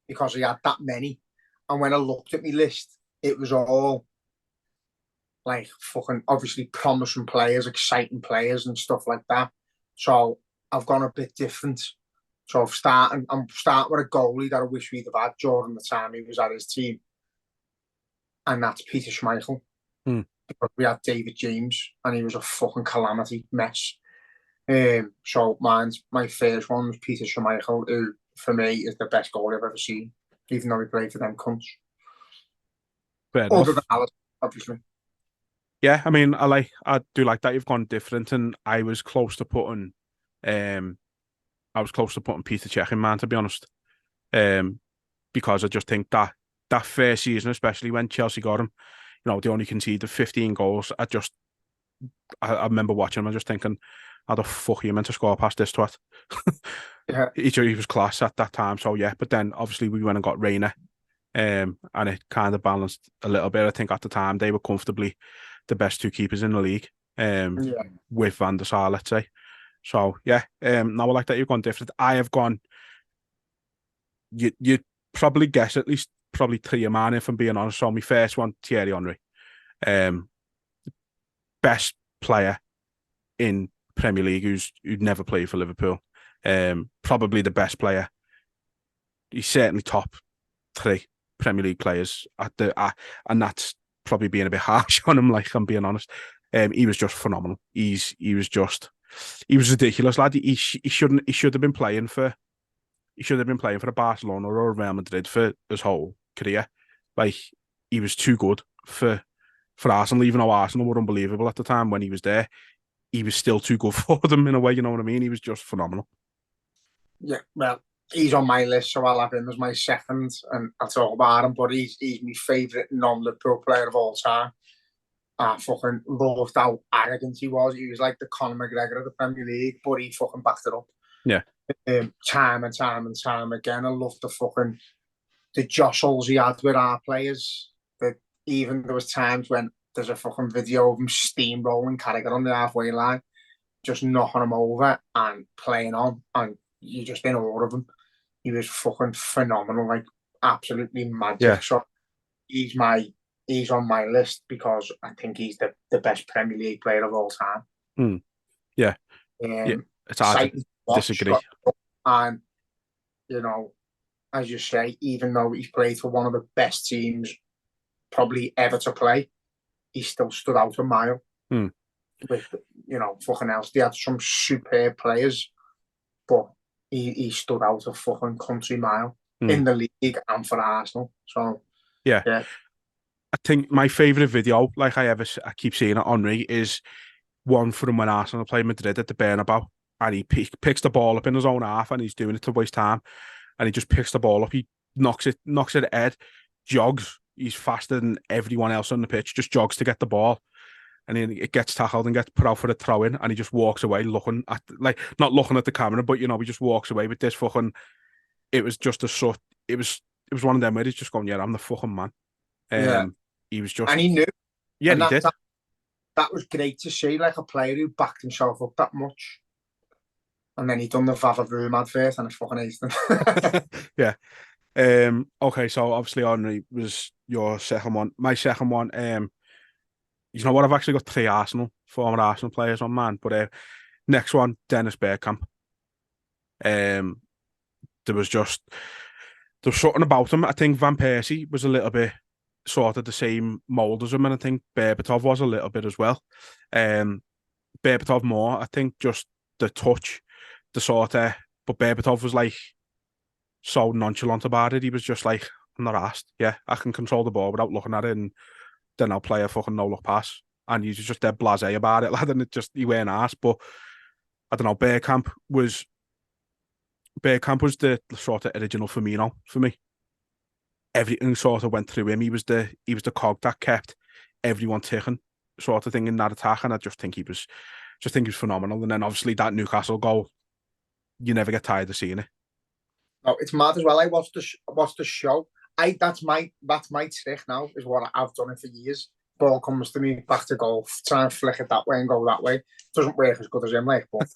because I had that many. And when I looked at my list, it was all like fucking obviously promising players, exciting players and stuff like that. So I've gone a bit different. So I'm starting with a goalie that I wish we'd have had during the time he was at his team. And that's Peter Schmeichel. But we had David James, and he was a fucking calamity mess. So my first one was Peter Schmeichel, who for me is the best goalie I've ever seen, even though he played for them cunts.
Fair
Other
enough.
than Alex, obviously.
Yeah, I mean, I do like that you've gone different, and I was close to putting Peter Cech in, man, to be honest. Because I just think that first season, especially when Chelsea got him, you know, they only conceded 15 goals. I remember watching him and just thinking, how the fuck are you meant to score past this twat?
Yeah.
He was class at that time, so yeah. But then obviously we went and got Reina, and it kind of balanced a little bit. I think at the time they were comfortably the best two keepers in the league, with Van der Sar, let's say. So yeah, now I like that you've gone different. I have gone. You probably guess at least probably three of mine, if I'm being honest. So my first one, Thierry Henry, best player in Premier League who'd never played for Liverpool. Probably the best player. He's certainly top three Premier League players and that's probably being a bit harsh on him, like I'm being honest. He was just phenomenal. He was ridiculous, lad. He should have been playing for a Barcelona or a Real Madrid for his whole career. Like, he was too good for Arsenal, even though Arsenal were unbelievable at the time when he was there. He was still too good for them in a way, you know what I mean? He was just phenomenal. Yeah,
well, he's on my list, so I'll have him as my second, and I'll talk about him, but he's my favourite non-Liverpool player of all time. I fucking loved how arrogant he was. He was like the Conor McGregor of the Premier League, but he fucking backed it up.
Yeah.
Time and time again. I loved the jostles he had with our players. That even there was times when there's a fucking video of him steamrolling Carragher on the halfway line, just knocking him over and playing on, and you're just in awe of him. He was fucking phenomenal, like absolutely magic.
Yeah.
So he's on my list because I think he's the best Premier League player of all time.
Yeah. It's hard to disagree.
And, you know, as you say, even though he's played for one of the best teams probably ever to play, he still stood out a mile. With, you know, fucking else. They had some superb players, but he stood out a fucking country mile in the league and for Arsenal. So, yeah.
I think my favourite video, like I keep saying it, Henry, is one from when Arsenal played Madrid at the Bernabeu, and he picks the ball up in his own half, and he's doing it to waste time, and he just picks the ball up, he knocks it head, jogs, he's faster than everyone else on the pitch, just jogs to get the ball, and then it gets tackled and gets put out for a throw-in, and he just walks away looking at, like, not looking at the camera, but, you know, he just walks away with this fucking, it was just it was one of them where he's just going, yeah, I'm the fucking man. He was just...
And he knew.
Yeah, and he did.
That was great to see, like a player who backed himself up that much. And then he done the Vavavoom advert and it's fucking aced.
Yeah. Okay, so obviously Henry was your second one. My second one, you know what? I've actually got three former Arsenal players on, man. But next one, Dennis Bergkamp. There was something about him. I think Van Persie was a little bit sort of the same mould as him, and I think Berbatov was a little bit as well. Berbatov more, I think, just the touch, the sort of, but Berbatov was like so nonchalant about it. He was just like, I'm not asked. Yeah, I can control the ball without looking at it, and then I'll play a fucking no-look pass. And he's just dead blasé about it, lad, and he weren't asked. But I don't know, Bergkamp was the sort of original Firmino for me. Everything sort of went through him. He was the cog that kept everyone ticking, sort of thing, in that attack. And I just think he was phenomenal. And then obviously that Newcastle goal, you never get tired of seeing it.
No, it's mad as well. I watched the show. That's my trick now, is what I've done it for years. Ball comes to me, back to goal, try and flick it that way and go that way. Doesn't work as good as him, like, but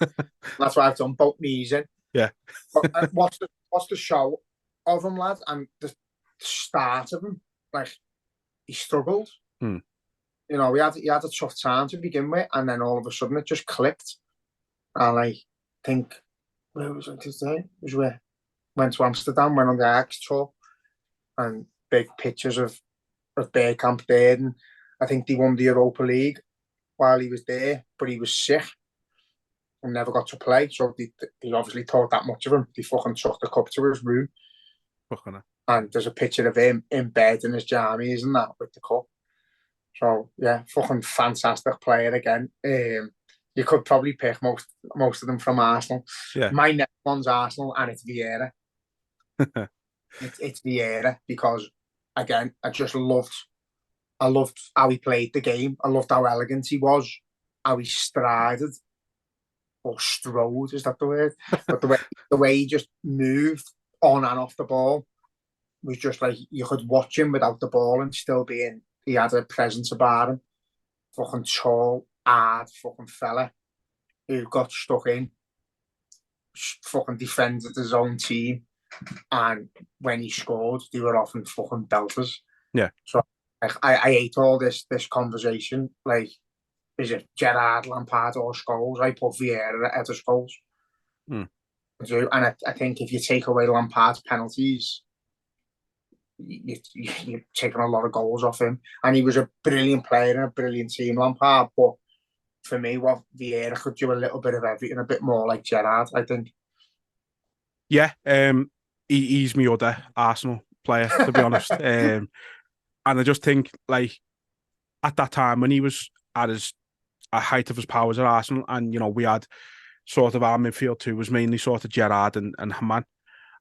that's why I've done both knees in.
Yeah.
But watch the show of him, lad, and the start of him, like, he struggled. You know, he had a tough time to begin with, and then all of a sudden it just clicked. And I think, where was it today? It was where went to Amsterdam, went on the Ajax tour, and big pictures of Bergkamp there, and I think they won the Europa League while he was there, but he was sick and never got to play. So they obviously thought that much of him. They fucking took the cup to his room. And there's a picture of him in bed in his jammies and that with the cup. So yeah, fucking fantastic player again. You could probably pick most of them from Arsenal.
Yeah.
My next one's Arsenal, and it's Vieira. It's Vieira because again, I loved how he played the game. I loved how elegant he was, how he strided or strode, is that the word? But the way he just moved on and off the ball was just like you could watch him without the ball and still he had a presence about him. Fucking tall, hard fucking fella who got stuck in, fucking defended his own team, and when he scored, they were often fucking belters.
Yeah.
So I hate all this conversation. Like, is it Gerrard, Lampard, or Scholes? I put Vieira ahead of Scholes.
Mm.
And I think if you take away Lampard's penalties, you're taking a lot of goals off him. And he was a brilliant player and a brilliant team, Lampard. But for me, Vieira could do a little bit of everything, a bit more like Gerrard, I think.
Yeah, he's my other Arsenal player, to be honest. And I just think, like, at that time when he was at height of his powers at Arsenal, and we had sort of our midfield too was mainly sort of Gerrard and Hamann.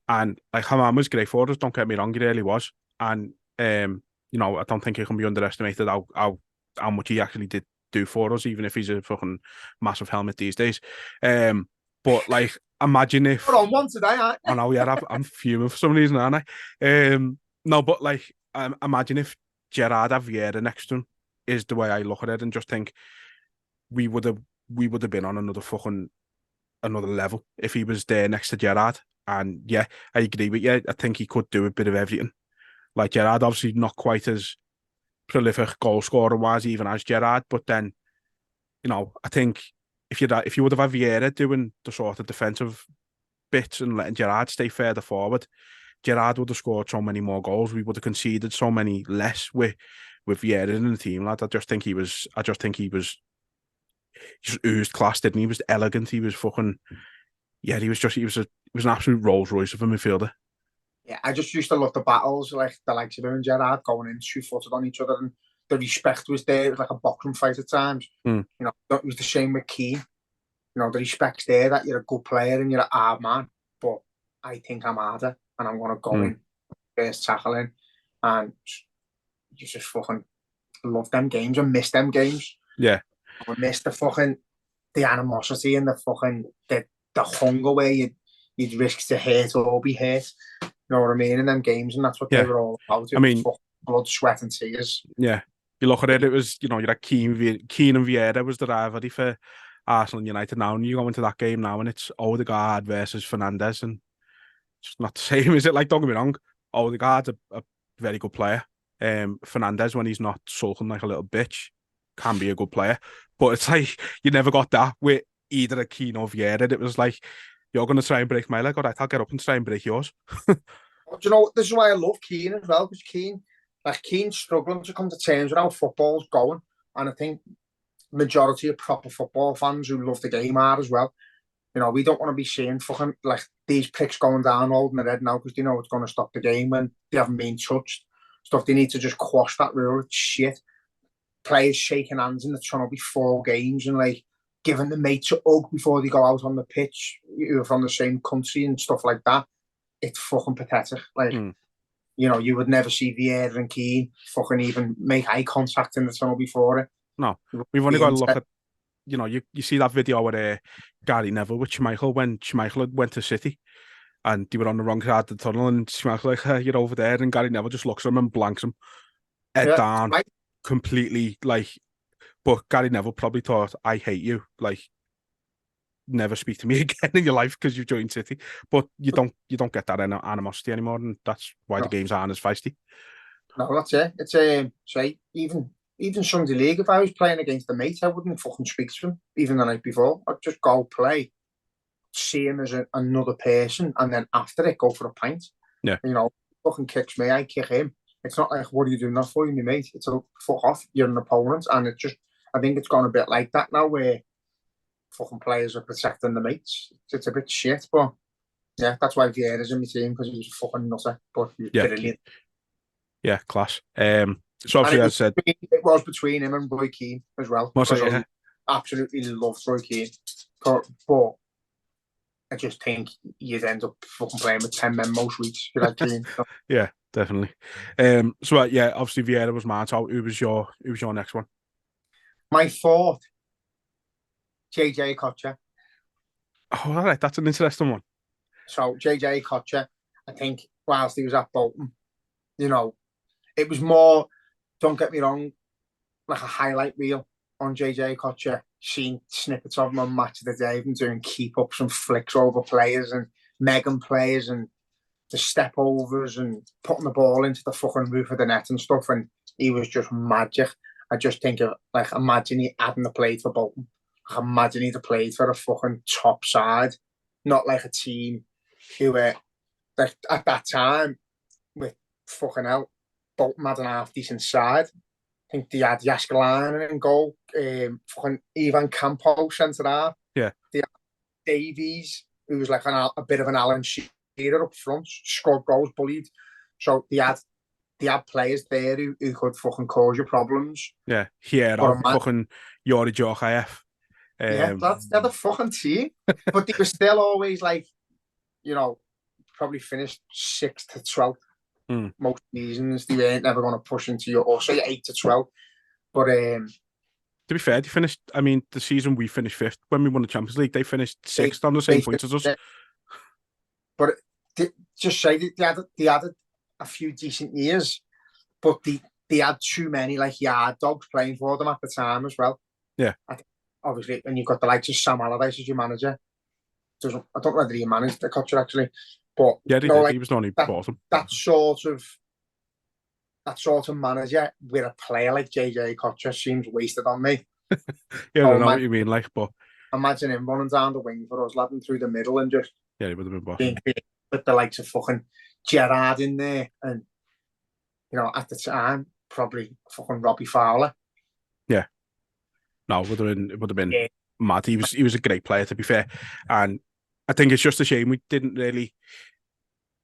And like Hamann was great for us, don't get me wrong, he really was. And I don't think it can be underestimated how much he actually did do for us, even if he's a fucking massive helmet these days. But like, imagine if
we're on one today, aren't you?
I know, yeah, I'm fuming for some reason, aren't I? No, but like, imagine if Gerrard had Vieira next to him, is the way I look at it, and just think we would have been on another level if he was there next to Gerrard. And yeah, I agree with you. I think he could do a bit of everything. Like Gerrard, obviously not quite as prolific goal scorer wise, even as Gerrard, but then I think if you would have had Vieira doing the sort of defensive bits and letting Gerrard stay further forward, Gerrard would have scored so many more goals. We would have conceded so many less with Vieira in the team, lad. I just think he was he just oozed class, didn't he? He was elegant. He was fucking, yeah, he was an absolute Rolls Royce of a midfielder.
Yeah, I just used to love the battles, like the likes of him and Gerrard going in 2-footed on each other, and the respect was there. It was like a boxing fight at times.
Mm.
It was the same with Keane. The respect's there that you're a good player and you're a hard man, but I think I'm harder and I'm going to go in first tackling, and you just fucking love them games and miss them games.
Yeah.
I miss the animosity and the hunger where you'd risk to hurt or be hurt. You know what I mean? In them games, and that's what they were all about. I mean, blood, sweat, and tears.
Yeah, you look at it. It was you had Keane and Vieira was the rivalry for Arsenal and United now, and you go into that game now, and it's Odegaard versus Fernandes, and it's not the same, is it? Like, don't get me wrong, Odegaard's a very good player. Fernandes, when he's not sulking like a little bitch, can be a good player, but it's like you never got that with either a Keane or Vieira. It was like, you're going to try and break my leg, all right, I'll get up and try and break yours.
Do you know, this is why I love Keane as well, because Keane's struggling to come to terms with how football's going, and I think majority of proper football fans who love the game are as well. We don't want to be seeing fucking like these pricks going down holding their head now because they know it's going to stop the game when they haven't been touched. Stuff they need to just quash that rule. It's shit. Players shaking hands in the tunnel before games and like giving the mates a hug before they go out on the pitch, who are from the same country and stuff like that. It's fucking pathetic. Like, you would never see Vieira and Keane fucking even make eye contact in the tunnel before it.
No, we've only got to look at, you see that video with Gary Neville with Schmeichel when Schmeichel went to City and they were on the wrong side of the tunnel and Schmeichel like, hey, you're over there, and Gary Neville just looks at him and blanks him. Head down, completely, like, but Gary Neville probably thought, I hate you, like, never speak to me again in your life because you've joined City. But you don't get that animosity anymore, and that's why the games aren't as feisty.
No, that's it. It's say even Sunday League, if I was playing against a mate, I wouldn't fucking speak to him even the night before. I'd just go play, see him as another person, and then after it go for a pint.
Yeah.
Fucking kicks me, I kick him. It's not like, what are you doing that for, you mate? It's a fuck off, you're an opponent. And I think it's gone a bit like that now where fucking players are protecting the mates. It's a bit shit, but yeah, that's why Vieira's in my team, because he was a fucking nutter, but he was brilliant.
Yeah, class. So obviously, as I said,
it was between him and Roy Keane as well.
I
absolutely loved Roy Keane, but I just think you'd end up fucking playing with 10 men most weeks. Keane.
Yeah, definitely. So yeah, obviously Vieira was mine. So who was your next one?
My fourth, JJ Kocher.
Oh, all right, that's an interesting one.
So JJ Kocher, I think, whilst he was at Bolton, it was more, don't get me wrong, like a highlight reel on JJ Kocher. Seen snippets of him on Match of the Day, even doing keep-ups and flicks over players and megging players and the step overs and putting the ball into the fucking roof of the net and stuff. And he was just magic. I just think of, like, imagine he hadn't played for Bolton. Imagine he'd have played for a fucking top side, not like a team who were, like, at that time, with fucking hell, Bolton had an half decent side. I think they had Jaskalainen in goal, fucking Ivan Campo centre half.
Yeah.
They had Davies, who was like a bit of an Alan Shearer up front, scored goals, bullied. So they had players there who could fucking cause you problems.
Yeah, fucking Yori Djorkaeff.
Yeah, they're the fucking team. But they were still always like, probably finished 6th to 12th. Most seasons. They weren't never going to push into your, or say 8 to 12. But
to be fair, they finished, I mean, the season we finished 5th when we won the Champions League, they finished 6th on the same points as us.
But just say they had a few decent years, but they had too many like yard dogs playing for them at the time as well.
Yeah.
Obviously, when you've got the likes of Sam Allardyce as your manager, I don't know whether he managed the Kocher actually, but
yeah, he did. He was the one who bought him.
That sort of manager with a player like JJ Kocher seems wasted on me.
Yeah, I don't know what you mean, like, but
imagine him running down the wing for us, ladding through the middle, and just
he would have been bossing
with the likes of fucking Gerrard in there, and at the time probably fucking Robbie Fowler.
Yeah, no, it would have been mad. He was a great player, to be fair, and I think it's just a shame we didn't really.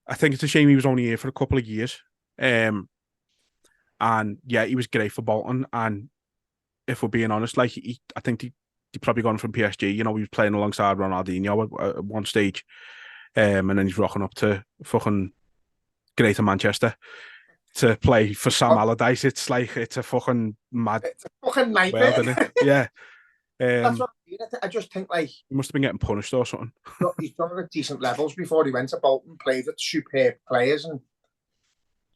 I think it's a shame he was only here for a couple of years, and yeah, he was great for Bolton. And if we're being honest, like I think he probably gone from PSG. He was playing alongside Ronaldinho at one stage, and then he's rocking up to fucking Greater Manchester to play for Sam Allardyce. It's a fucking mad.
It's a fucking nightmare,
world, isn't it? Yeah.
That's what I mean. I just think like
he must have been getting punished or something.
He's done it at decent levels before he went to Bolton, played with superb players, and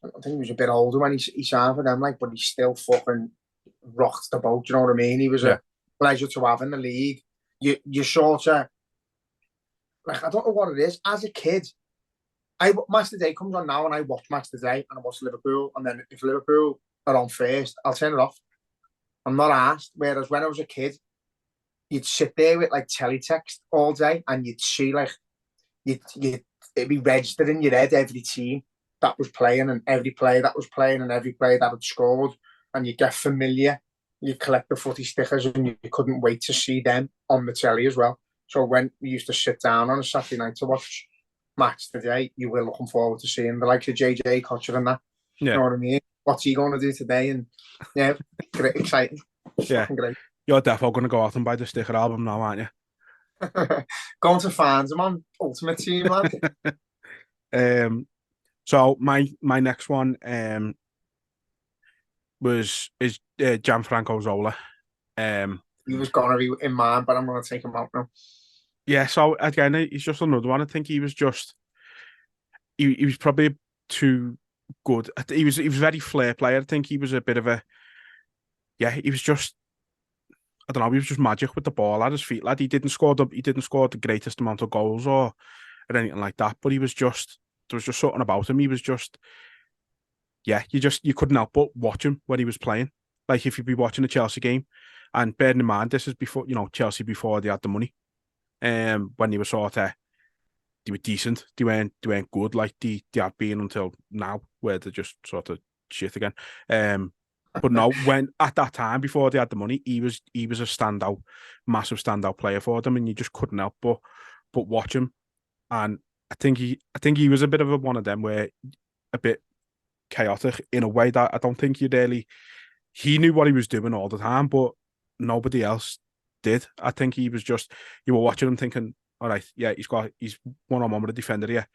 I think he was a bit older when he signed for them, but he still fucking rocked the boat. You know what I mean? He was a pleasure to have in the league. You sort of I don't know what it is. As a kid, Match of the Day comes on now, and I watch Match of the Day, and I watch Liverpool, and then if Liverpool are on first, I'll turn it off. I'm not asked. Whereas when I was a kid, you'd sit there with teletext all day, and you'd see it'd be registered in your head every team that was playing, and every player that was playing, and every player that had scored, and you get familiar. You collect the footy stickers, and you couldn't wait to see them on the telly as well. So when we used to sit down on a Saturday night to watch Match today, you were looking forward to seeing the likes of JJ Kocher and that. Yeah. You know what I mean? What's he going to do today? And yeah, great, exciting.
Yeah, great. You're definitely going to go out and buy the sticker album now, aren't you?
Going to find him on Ultimate Team, lad.
So my next one is Gianfranco Zola.
He was going to be in mine, but I'm going to take him out now.
Yeah, so again, he's just another one. I think he was just he was probably too good. He was very flair player. I think he was a bit of a he was just I don't know. He was just magic with the ball at his feet, lad. He didn't score the greatest amount of goals or anything like that, but there was just something about him. He was just you couldn't help but watch him when he was playing. Like if you'd be watching a Chelsea game, and bearing in mind this is before Chelsea before they had the money. When they were they were decent. They weren't good like they had been until now, where they're just sort of shit again. But no, when at that time before they had the money, he was a standout, massive standout player for them, and you just couldn't help but watch him. And I think he was a bit of one of them where a bit chaotic in a way that I don't think he knew what he was doing all the time, but nobody else did. I think he was just, you were watching him thinking, all right, yeah, he's one-on-one with a defender here.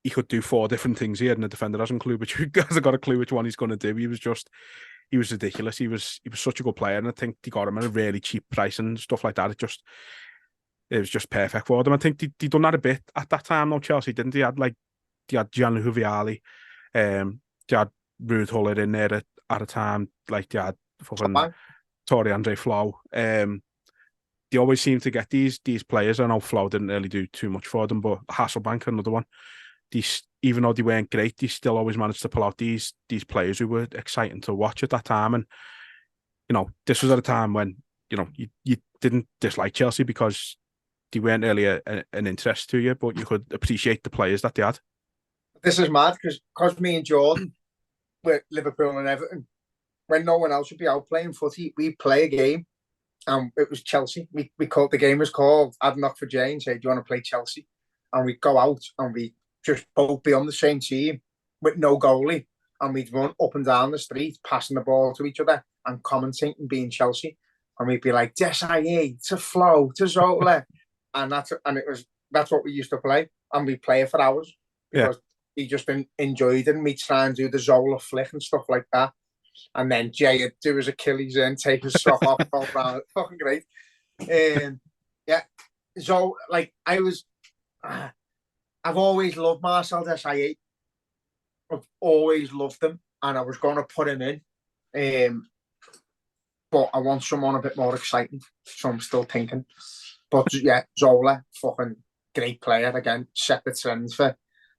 He could do 4 different things here, and the defender hasn't got a clue which one he's going to do. He was ridiculous. He was such a good player, and I think they got him at a really cheap price and stuff like that. It was just perfect for them. I think they done that a bit at that time. No, Chelsea didn't. They had Gianluca Vialli, they had Ruud Huller in there at a time. Like they had fucking Torre Andre Flo. They always seem to get these players. I know Flo didn't really do too much for them, but Hasselbank, another one. Even though they weren't great, they still always managed to pull out these players who were exciting to watch at that time. And this was at a time when you didn't dislike Chelsea because they weren't really an interest to you, but you could appreciate the players that they had.
This is mad because me and Jordan were Liverpool and Everton. When no one else would be out playing footy, we'd play a game, and it was Chelsea. The game was called I'd knock for Jay and say, "Do you want to play Chelsea?" And we'd go out and we just both be on the same team with no goalie, and we'd run up and down the street passing the ball to each other and commentating being Chelsea, and we'd be like Desai to Flo to Zola, and that's what we used to play, and we'd play it for hours because he just enjoyed it, and we'd try and do the Zola flick and stuff like that, and then Jay would do his Achilles and take his sock off all around. Fucking great. So I've always loved Marcel Desailly. I've always loved him, and I was going to put him in. But I want someone a bit more exciting, so I'm still thinking. But yeah, Zola, fucking great player. Again, set the trend for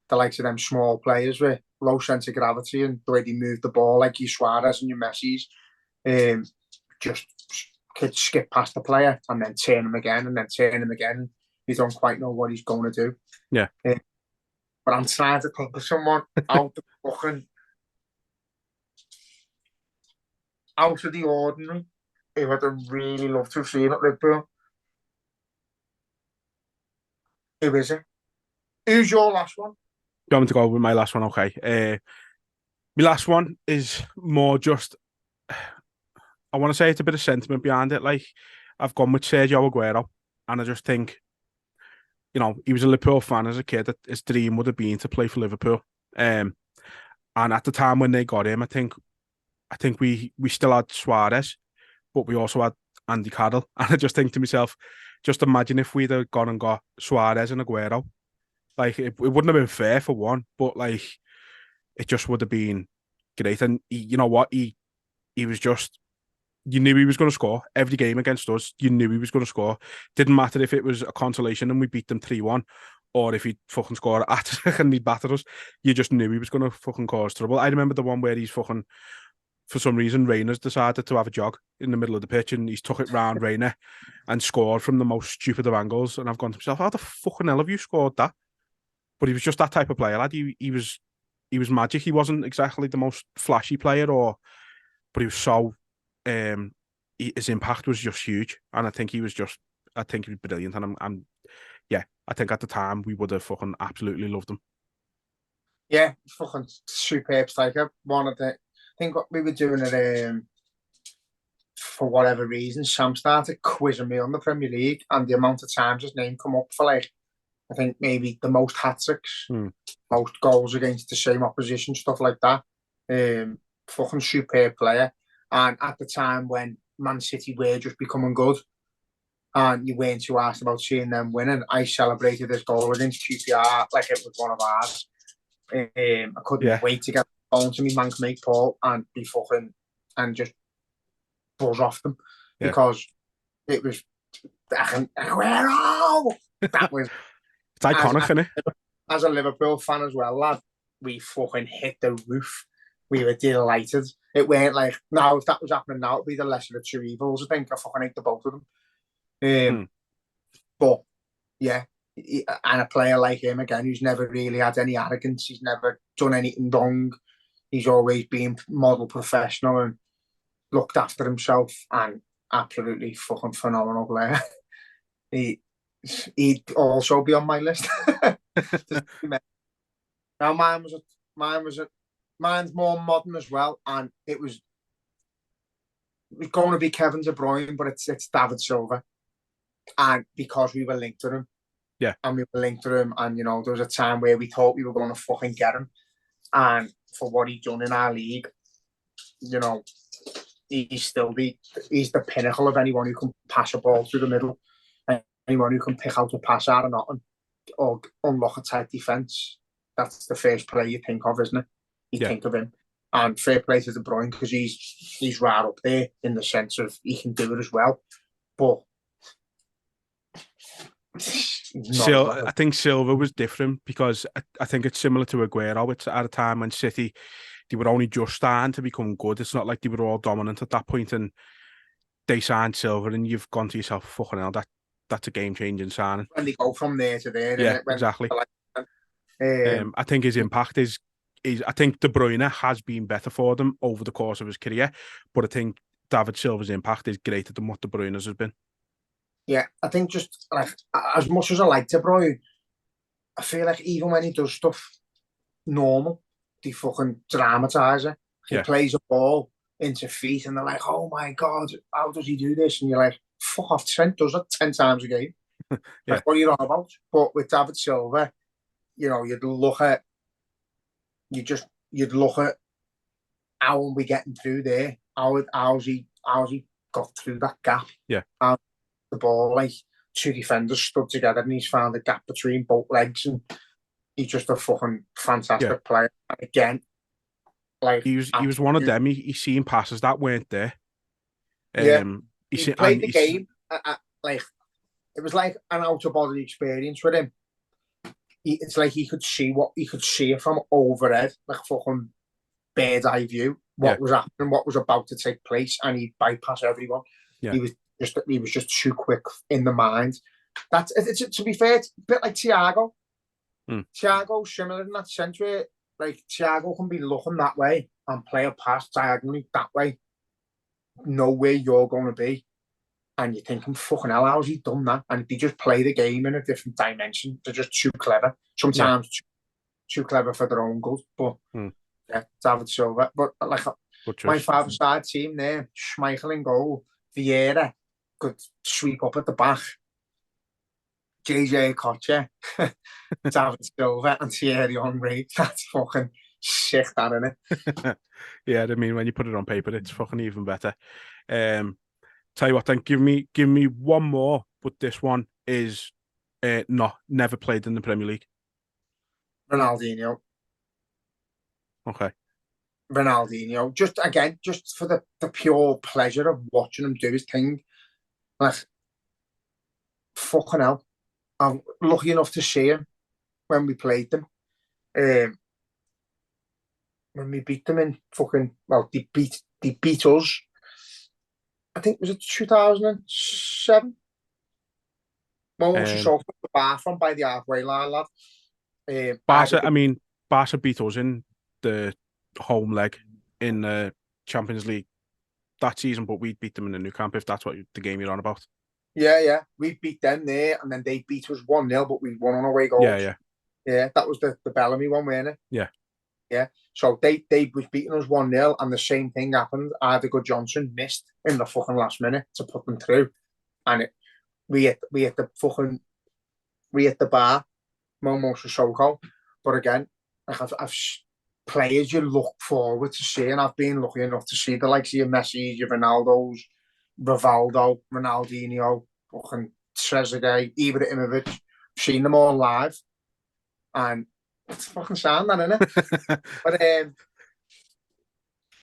the likes of them small players with low sense of gravity and the way they move the ball, like your Suarez and your Messi's. Just could skip past the player and then turn him again and then turn him again. You don't quite know what he's going to do.
Yeah.
But I'm trying to think of someone out of the ordinary who I'd really love to have seen at Liverpool. Who is it? Who's your last one?
You want me to go with my last one? Okay. My last one is more just, I want to say it's a bit of sentiment behind it. Like, I've gone with Sergio Aguero, and I just think, he was a Liverpool fan as a kid. His dream would have been to play for Liverpool. And at the time when they got him, I think we still had Suarez, but we also had Andy Carroll. And I just think to myself, just imagine if we'd have gone and got Suarez and Aguero. Like, it wouldn't have been fair for one, but like, it just would have been great. And you know what? He was just, you knew he was going to score every game against us. You knew he was going to score. Didn't matter if it was a consolation and we beat them 3-1, or if he fucking scored at and he battered us. You just knew he was going to fucking cause trouble. I remember the one where he's fucking, for some reason, Rayner's decided to have a jog in the middle of the pitch, and he's took it round Rayner and scored from the most stupid of angles. And I've gone to myself, how the fucking hell have you scored that? But he was just that type of player, lad. He was magic. He wasn't exactly the most flashy player, but he was so. His impact was just huge, and I think he was brilliant. And I think at the time we would have fucking absolutely loved him.
Yeah, fucking superb striker. I think what we were doing it for whatever reason, Sam started quizzing me on the Premier League and the amount of times his name come up for, like, I think maybe the most hat-tricks, most goals against the same opposition, stuff like that. Fucking superb player. And at the time when Man City were just becoming good and you weren't too asked about seeing them winning, I celebrated this goal against QPR like it was one of ours. I couldn't wait to get on to me, man, make Paul and be fucking and just buzz off them because it was Aguero! That was
it's iconic, isn't it?
As a Liverpool fan as well, lad, we fucking hit the roof. We were delighted. It weren't like, no, if that was happening now, it'd be the lesser of two evils, I think. I fucking hate the both of them. But, yeah, and a player like him, again, who's never really had any arrogance, he's never done anything wrong. he's always been model professional and looked after himself, and absolutely fucking phenomenal player. He'd also be on my list. Now mine's more modern as well, and it was going to be Kevin De Bruyne, but it's David Silva, and because we were linked to him, and you know, there was a time where we thought we were going to fucking get him, and for what he'd done in our league, you know, he's the pinnacle of anyone who can pass a ball through the middle, anyone who can pick out a pass out of nothing or unlock a tight defence. That's the first player you think of, isn't it? You think of him. And fair play to De Bruyne, because he's right up there in the sense of he can do it as well. But
I think Silva was different, because I think it's similar to Aguero. It's at a time when City, they were only just starting to become good. It's not like they were all dominant at that point, and they signed Silva, and you've gone to yourself, fucking hell, that's a game-changing signing.
When they go from there to there,
yeah, exactly. I think his impact is I think De Bruyne has been better for them over the course of his career, but I think David Silva's impact is greater than what De Bruyne's has been.
Yeah, I think just like, as much as I like De Bruyne, I feel like even when he does stuff normal, they fucking dramatise it. He plays a ball into feet and they're like, oh my God, how does he do this? And you're like, fuck off, Trent does it 10 times a game. Like, what are you on about? But with David Silva, you know, you'd look at how are we getting through there? How's he got through that gap?
Yeah.
And the ball, like, two defenders stood together and he's found a gap between both legs, and he's just a fucking fantastic player. And again, like,
he was one of them. He seen passes that weren't there.
He played the game. Like, it was like an out of body experience with him. It's like he could see it from overhead, like fucking bird's eye view, what was happening, what was about to take place, and he'd bypass everyone. He was just too quick in the mind. To be fair, it's a bit like Thiago. Thiago's similar in that sense, where like Thiago can be looking that way and play a pass diagonally that way, know where you're going to be, and you're thinking, fucking hell, how's he done that? And they just play the game in a different dimension. They're just too clever. Sometimes too clever for their own good. But David Silva. But like my father's side team there, Schmeichel in goal, Vieira could sweep up at the back, JJ Okocha, David Silva, and Thierry Henry. That's fucking sick, that, isn't it?
Yeah, I mean, when you put it on paper, it's fucking even better. Tell you what, then give me one more, but this one is never played in the Premier League.
Ronaldinho.
Okay.
Ronaldinho, just for the pure pleasure of watching him do his thing. Like, fucking hell, I'm lucky enough to see him when we played them. When we beat them in fucking, well, they beat us. I think, was it 2007? Well, she saw the bar from by the halfway line, lad.
Barca beat us in the home leg in the Champions League that season, but we beat them in the Nou Camp, if that's what the game you're on about.
Yeah. We beat them there, and then they beat us 1-0, but we won on away goals. Yeah, that was the Bellamy one, wasn't it? Yeah. So they was beating us 1-0, and the same thing happened. Ardigo Johnson missed in the fucking last minute to put them through, and we hit the bar, Momo Sissoko. But again, like I've players you look forward to seeing. I've been lucky enough to see the likes of your Messi, your Ronaldos, Rivaldo, Ronaldinho, fucking Trezeguet, Ibrahimovic. I've seen them all live, and it's fucking sound, that, isn't it? But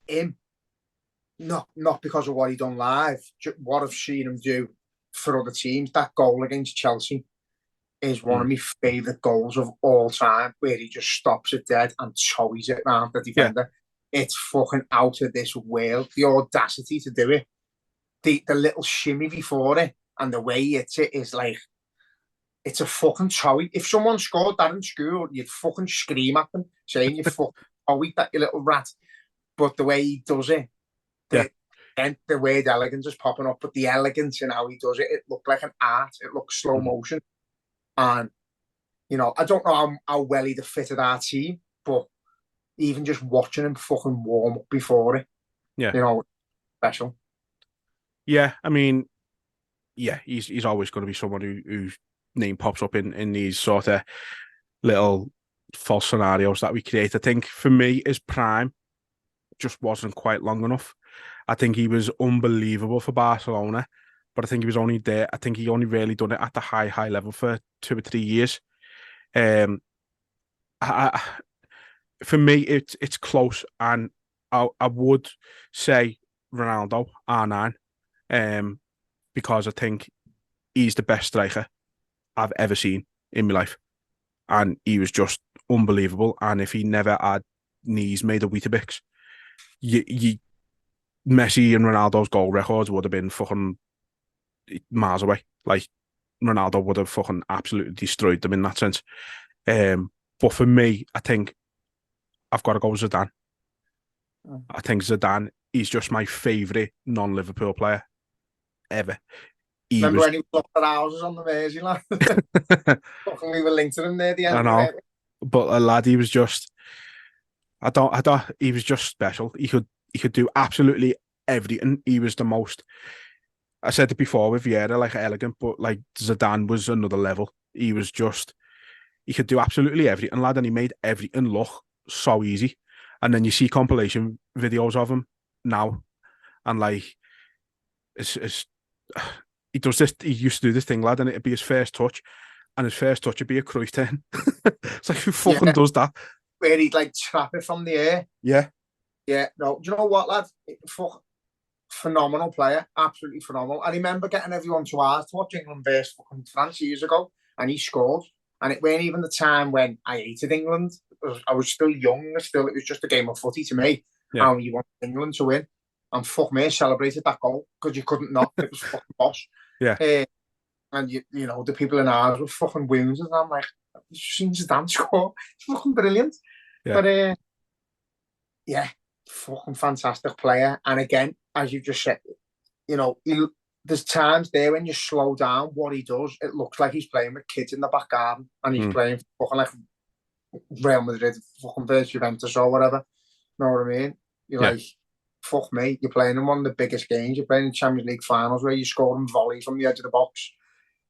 him, not because of what he done live, what I've seen him do for other teams. That goal against Chelsea is one of my favourite goals of all time, where he just stops it dead and toys it around the defender. It's fucking out of this world. The audacity to do it, the little shimmy before it, and the way he hits it is like, it's a fucking toy. If someone scored that in school, you'd fucking scream at them, saying you fucking "Oh, eat that, you little rat." But the way he does it, and the word elegance is popping up, but the elegance in how he does it, it looked like an art. It looked slow motion. And, I don't know how well he'd have fitted our team, but even just watching him fucking warm up before it, special.
Yeah, I mean, yeah, he's always going to be someone whose name pops up in these sort of little false scenarios that we create. I think for me, his prime just wasn't quite long enough. I think he was unbelievable for Barcelona, but I think he was only there. I think he only really done it at the high level for 2 or 3 years. For me, it's close, and I would say Ronaldo R9, because I think he's the best striker I've ever seen in my life, and he was just unbelievable. And if he never had knees made of Weetabix, Messi and Ronaldo's goal records would have been fucking miles away. Like, Ronaldo would have fucking absolutely destroyed them in that sense. But for me, I think I've got to go with Zidane. I think Zidane is just my favourite non-Liverpool player ever.
Remember when he looked at houses on the Merseyland? Fucking we were linked to him near the end.
I know, but a lad, he was just. He was just special. He could do absolutely everything. He was the most. I said it before with Vieira, like elegant, but like Zidane was another level. He was just. He could do absolutely everything, lad, and he made everything look so easy. And then you see compilation videos of him now, and like, he does this. He used to do this thing, lad, and it'd be his first touch, and his first touch would be a Cruyff turn. It's like, who fucking does that?
Where he'd like trap it from the air.
Yeah.
No, do you know what, lad? Phenomenal player, absolutely phenomenal. I remember getting everyone to watch England versus fucking France years ago, and he scored. And it weren't even the time when I hated England. I was still young. It was just a game of footy to me.
Yeah.
And you want England to win. And fuck me, I celebrated that goal because you couldn't not. It was fucking boss.
Yeah.
And the people in ours were fucking wounded. And I'm like, you've seen Zidane score. It's fucking brilliant.
Yeah.
But fucking fantastic player. And again, as you just said, there's times there when you slow down what he does, it looks like he's playing with kids in the back garden, and he's playing fucking like Real Madrid, fucking versus Juventus or whatever. You know what I mean? You're like, fuck me, you're playing in one of the biggest games. You're playing in Champions League finals where you're scoring volleys from the edge of the box.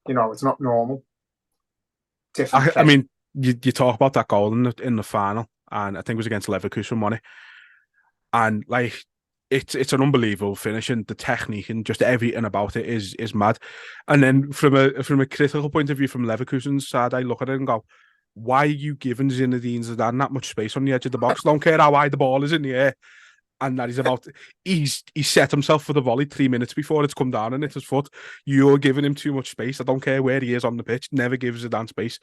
It's not normal. Different.
I mean, you talk about that goal in the final, and I think it was against Leverkusen, wasn't it? And like, it's an unbelievable finish, and the technique and just everything about it is mad. And then from a critical point of view, from Leverkusen's side, I look at it and go, why are you giving Zinedine Zidane that much space on the edge of the box? Don't care how high the ball is in the air, and that he's set himself for the volley 3 minutes before it's come down and it's his foot. You're giving him too much space. I don't care where he is on the pitch. Never give Zidane space.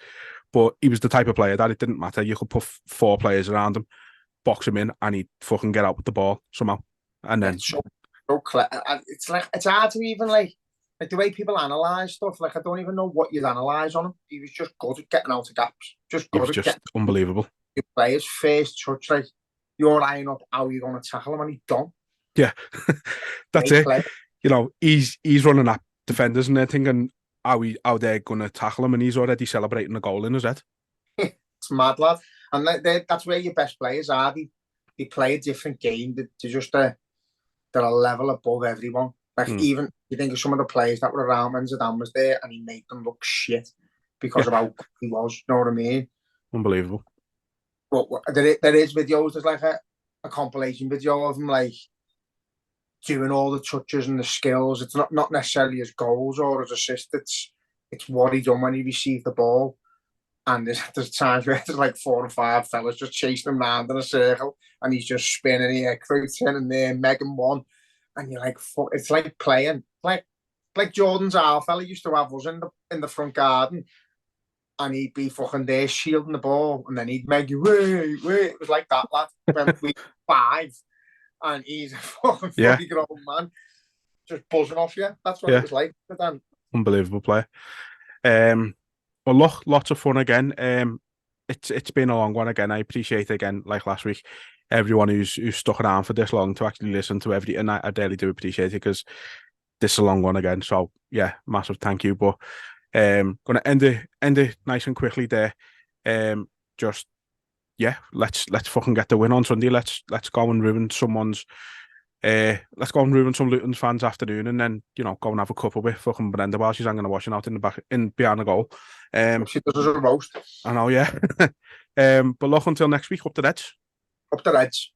But he was the type of player that it didn't matter. You could put 4 players around him, box him in, and he'd fucking get out with the ball somehow. And then
so clever. It's like, it's hard to even like the way people analyse stuff. Like, I don't even know what you'd analyse on him. He was just good at getting out of gaps.
He was just unbelievable.
Your players first touch, like, you're eyeing up how you're going to tackle him, and he's done.
Yeah, that's it. Player. He's running at defenders and they're thinking how they're going to tackle him, and he's already celebrating the goal in his head.
It's mad, lad. And that's where your best players are. They play a different game. They're a level above everyone. Like, even you think of some of the players that were around when Zidane was there, and he made them look shit because of how good he was. You know what I mean?
Unbelievable.
But there is videos. There's like a compilation video of him like doing all the touches and the skills. It's not necessarily his goals or his assists. It's what he done when he received the ball. And there's times where there's like 4 or 5 fellas just chasing him around in a circle, and he's just spinning here, Cruyff and there, Megan one, and you're like, fuck, it's like playing, like Jordan's our fella used to have us in the front garden, and he'd be fucking there shielding the ball, and then he'd make you wait. It was like that, lad. When we 5, and he's a fucking 40-year-old man, just buzzing off you. That's what it was like. But then,
unbelievable player. Well, look, lots of fun again. it's been a long one again. I appreciate again, like last week, everyone who's stuck around for this long to actually listen to everything. I really do appreciate it because this is a long one again. So yeah, massive thank you. But gonna end it nice and quickly there. Just yeah, let's fucking get the win on Sunday. Let's go and ruin someone's. Let's go and ruin some Luton fans' afternoon, and then go and have a couple with fucking Brenda while she's hanging a washing out in the back in behind the goal.
She does us a roast.
I know, yeah. But look, until next week, up the Reds.
Up the Reds.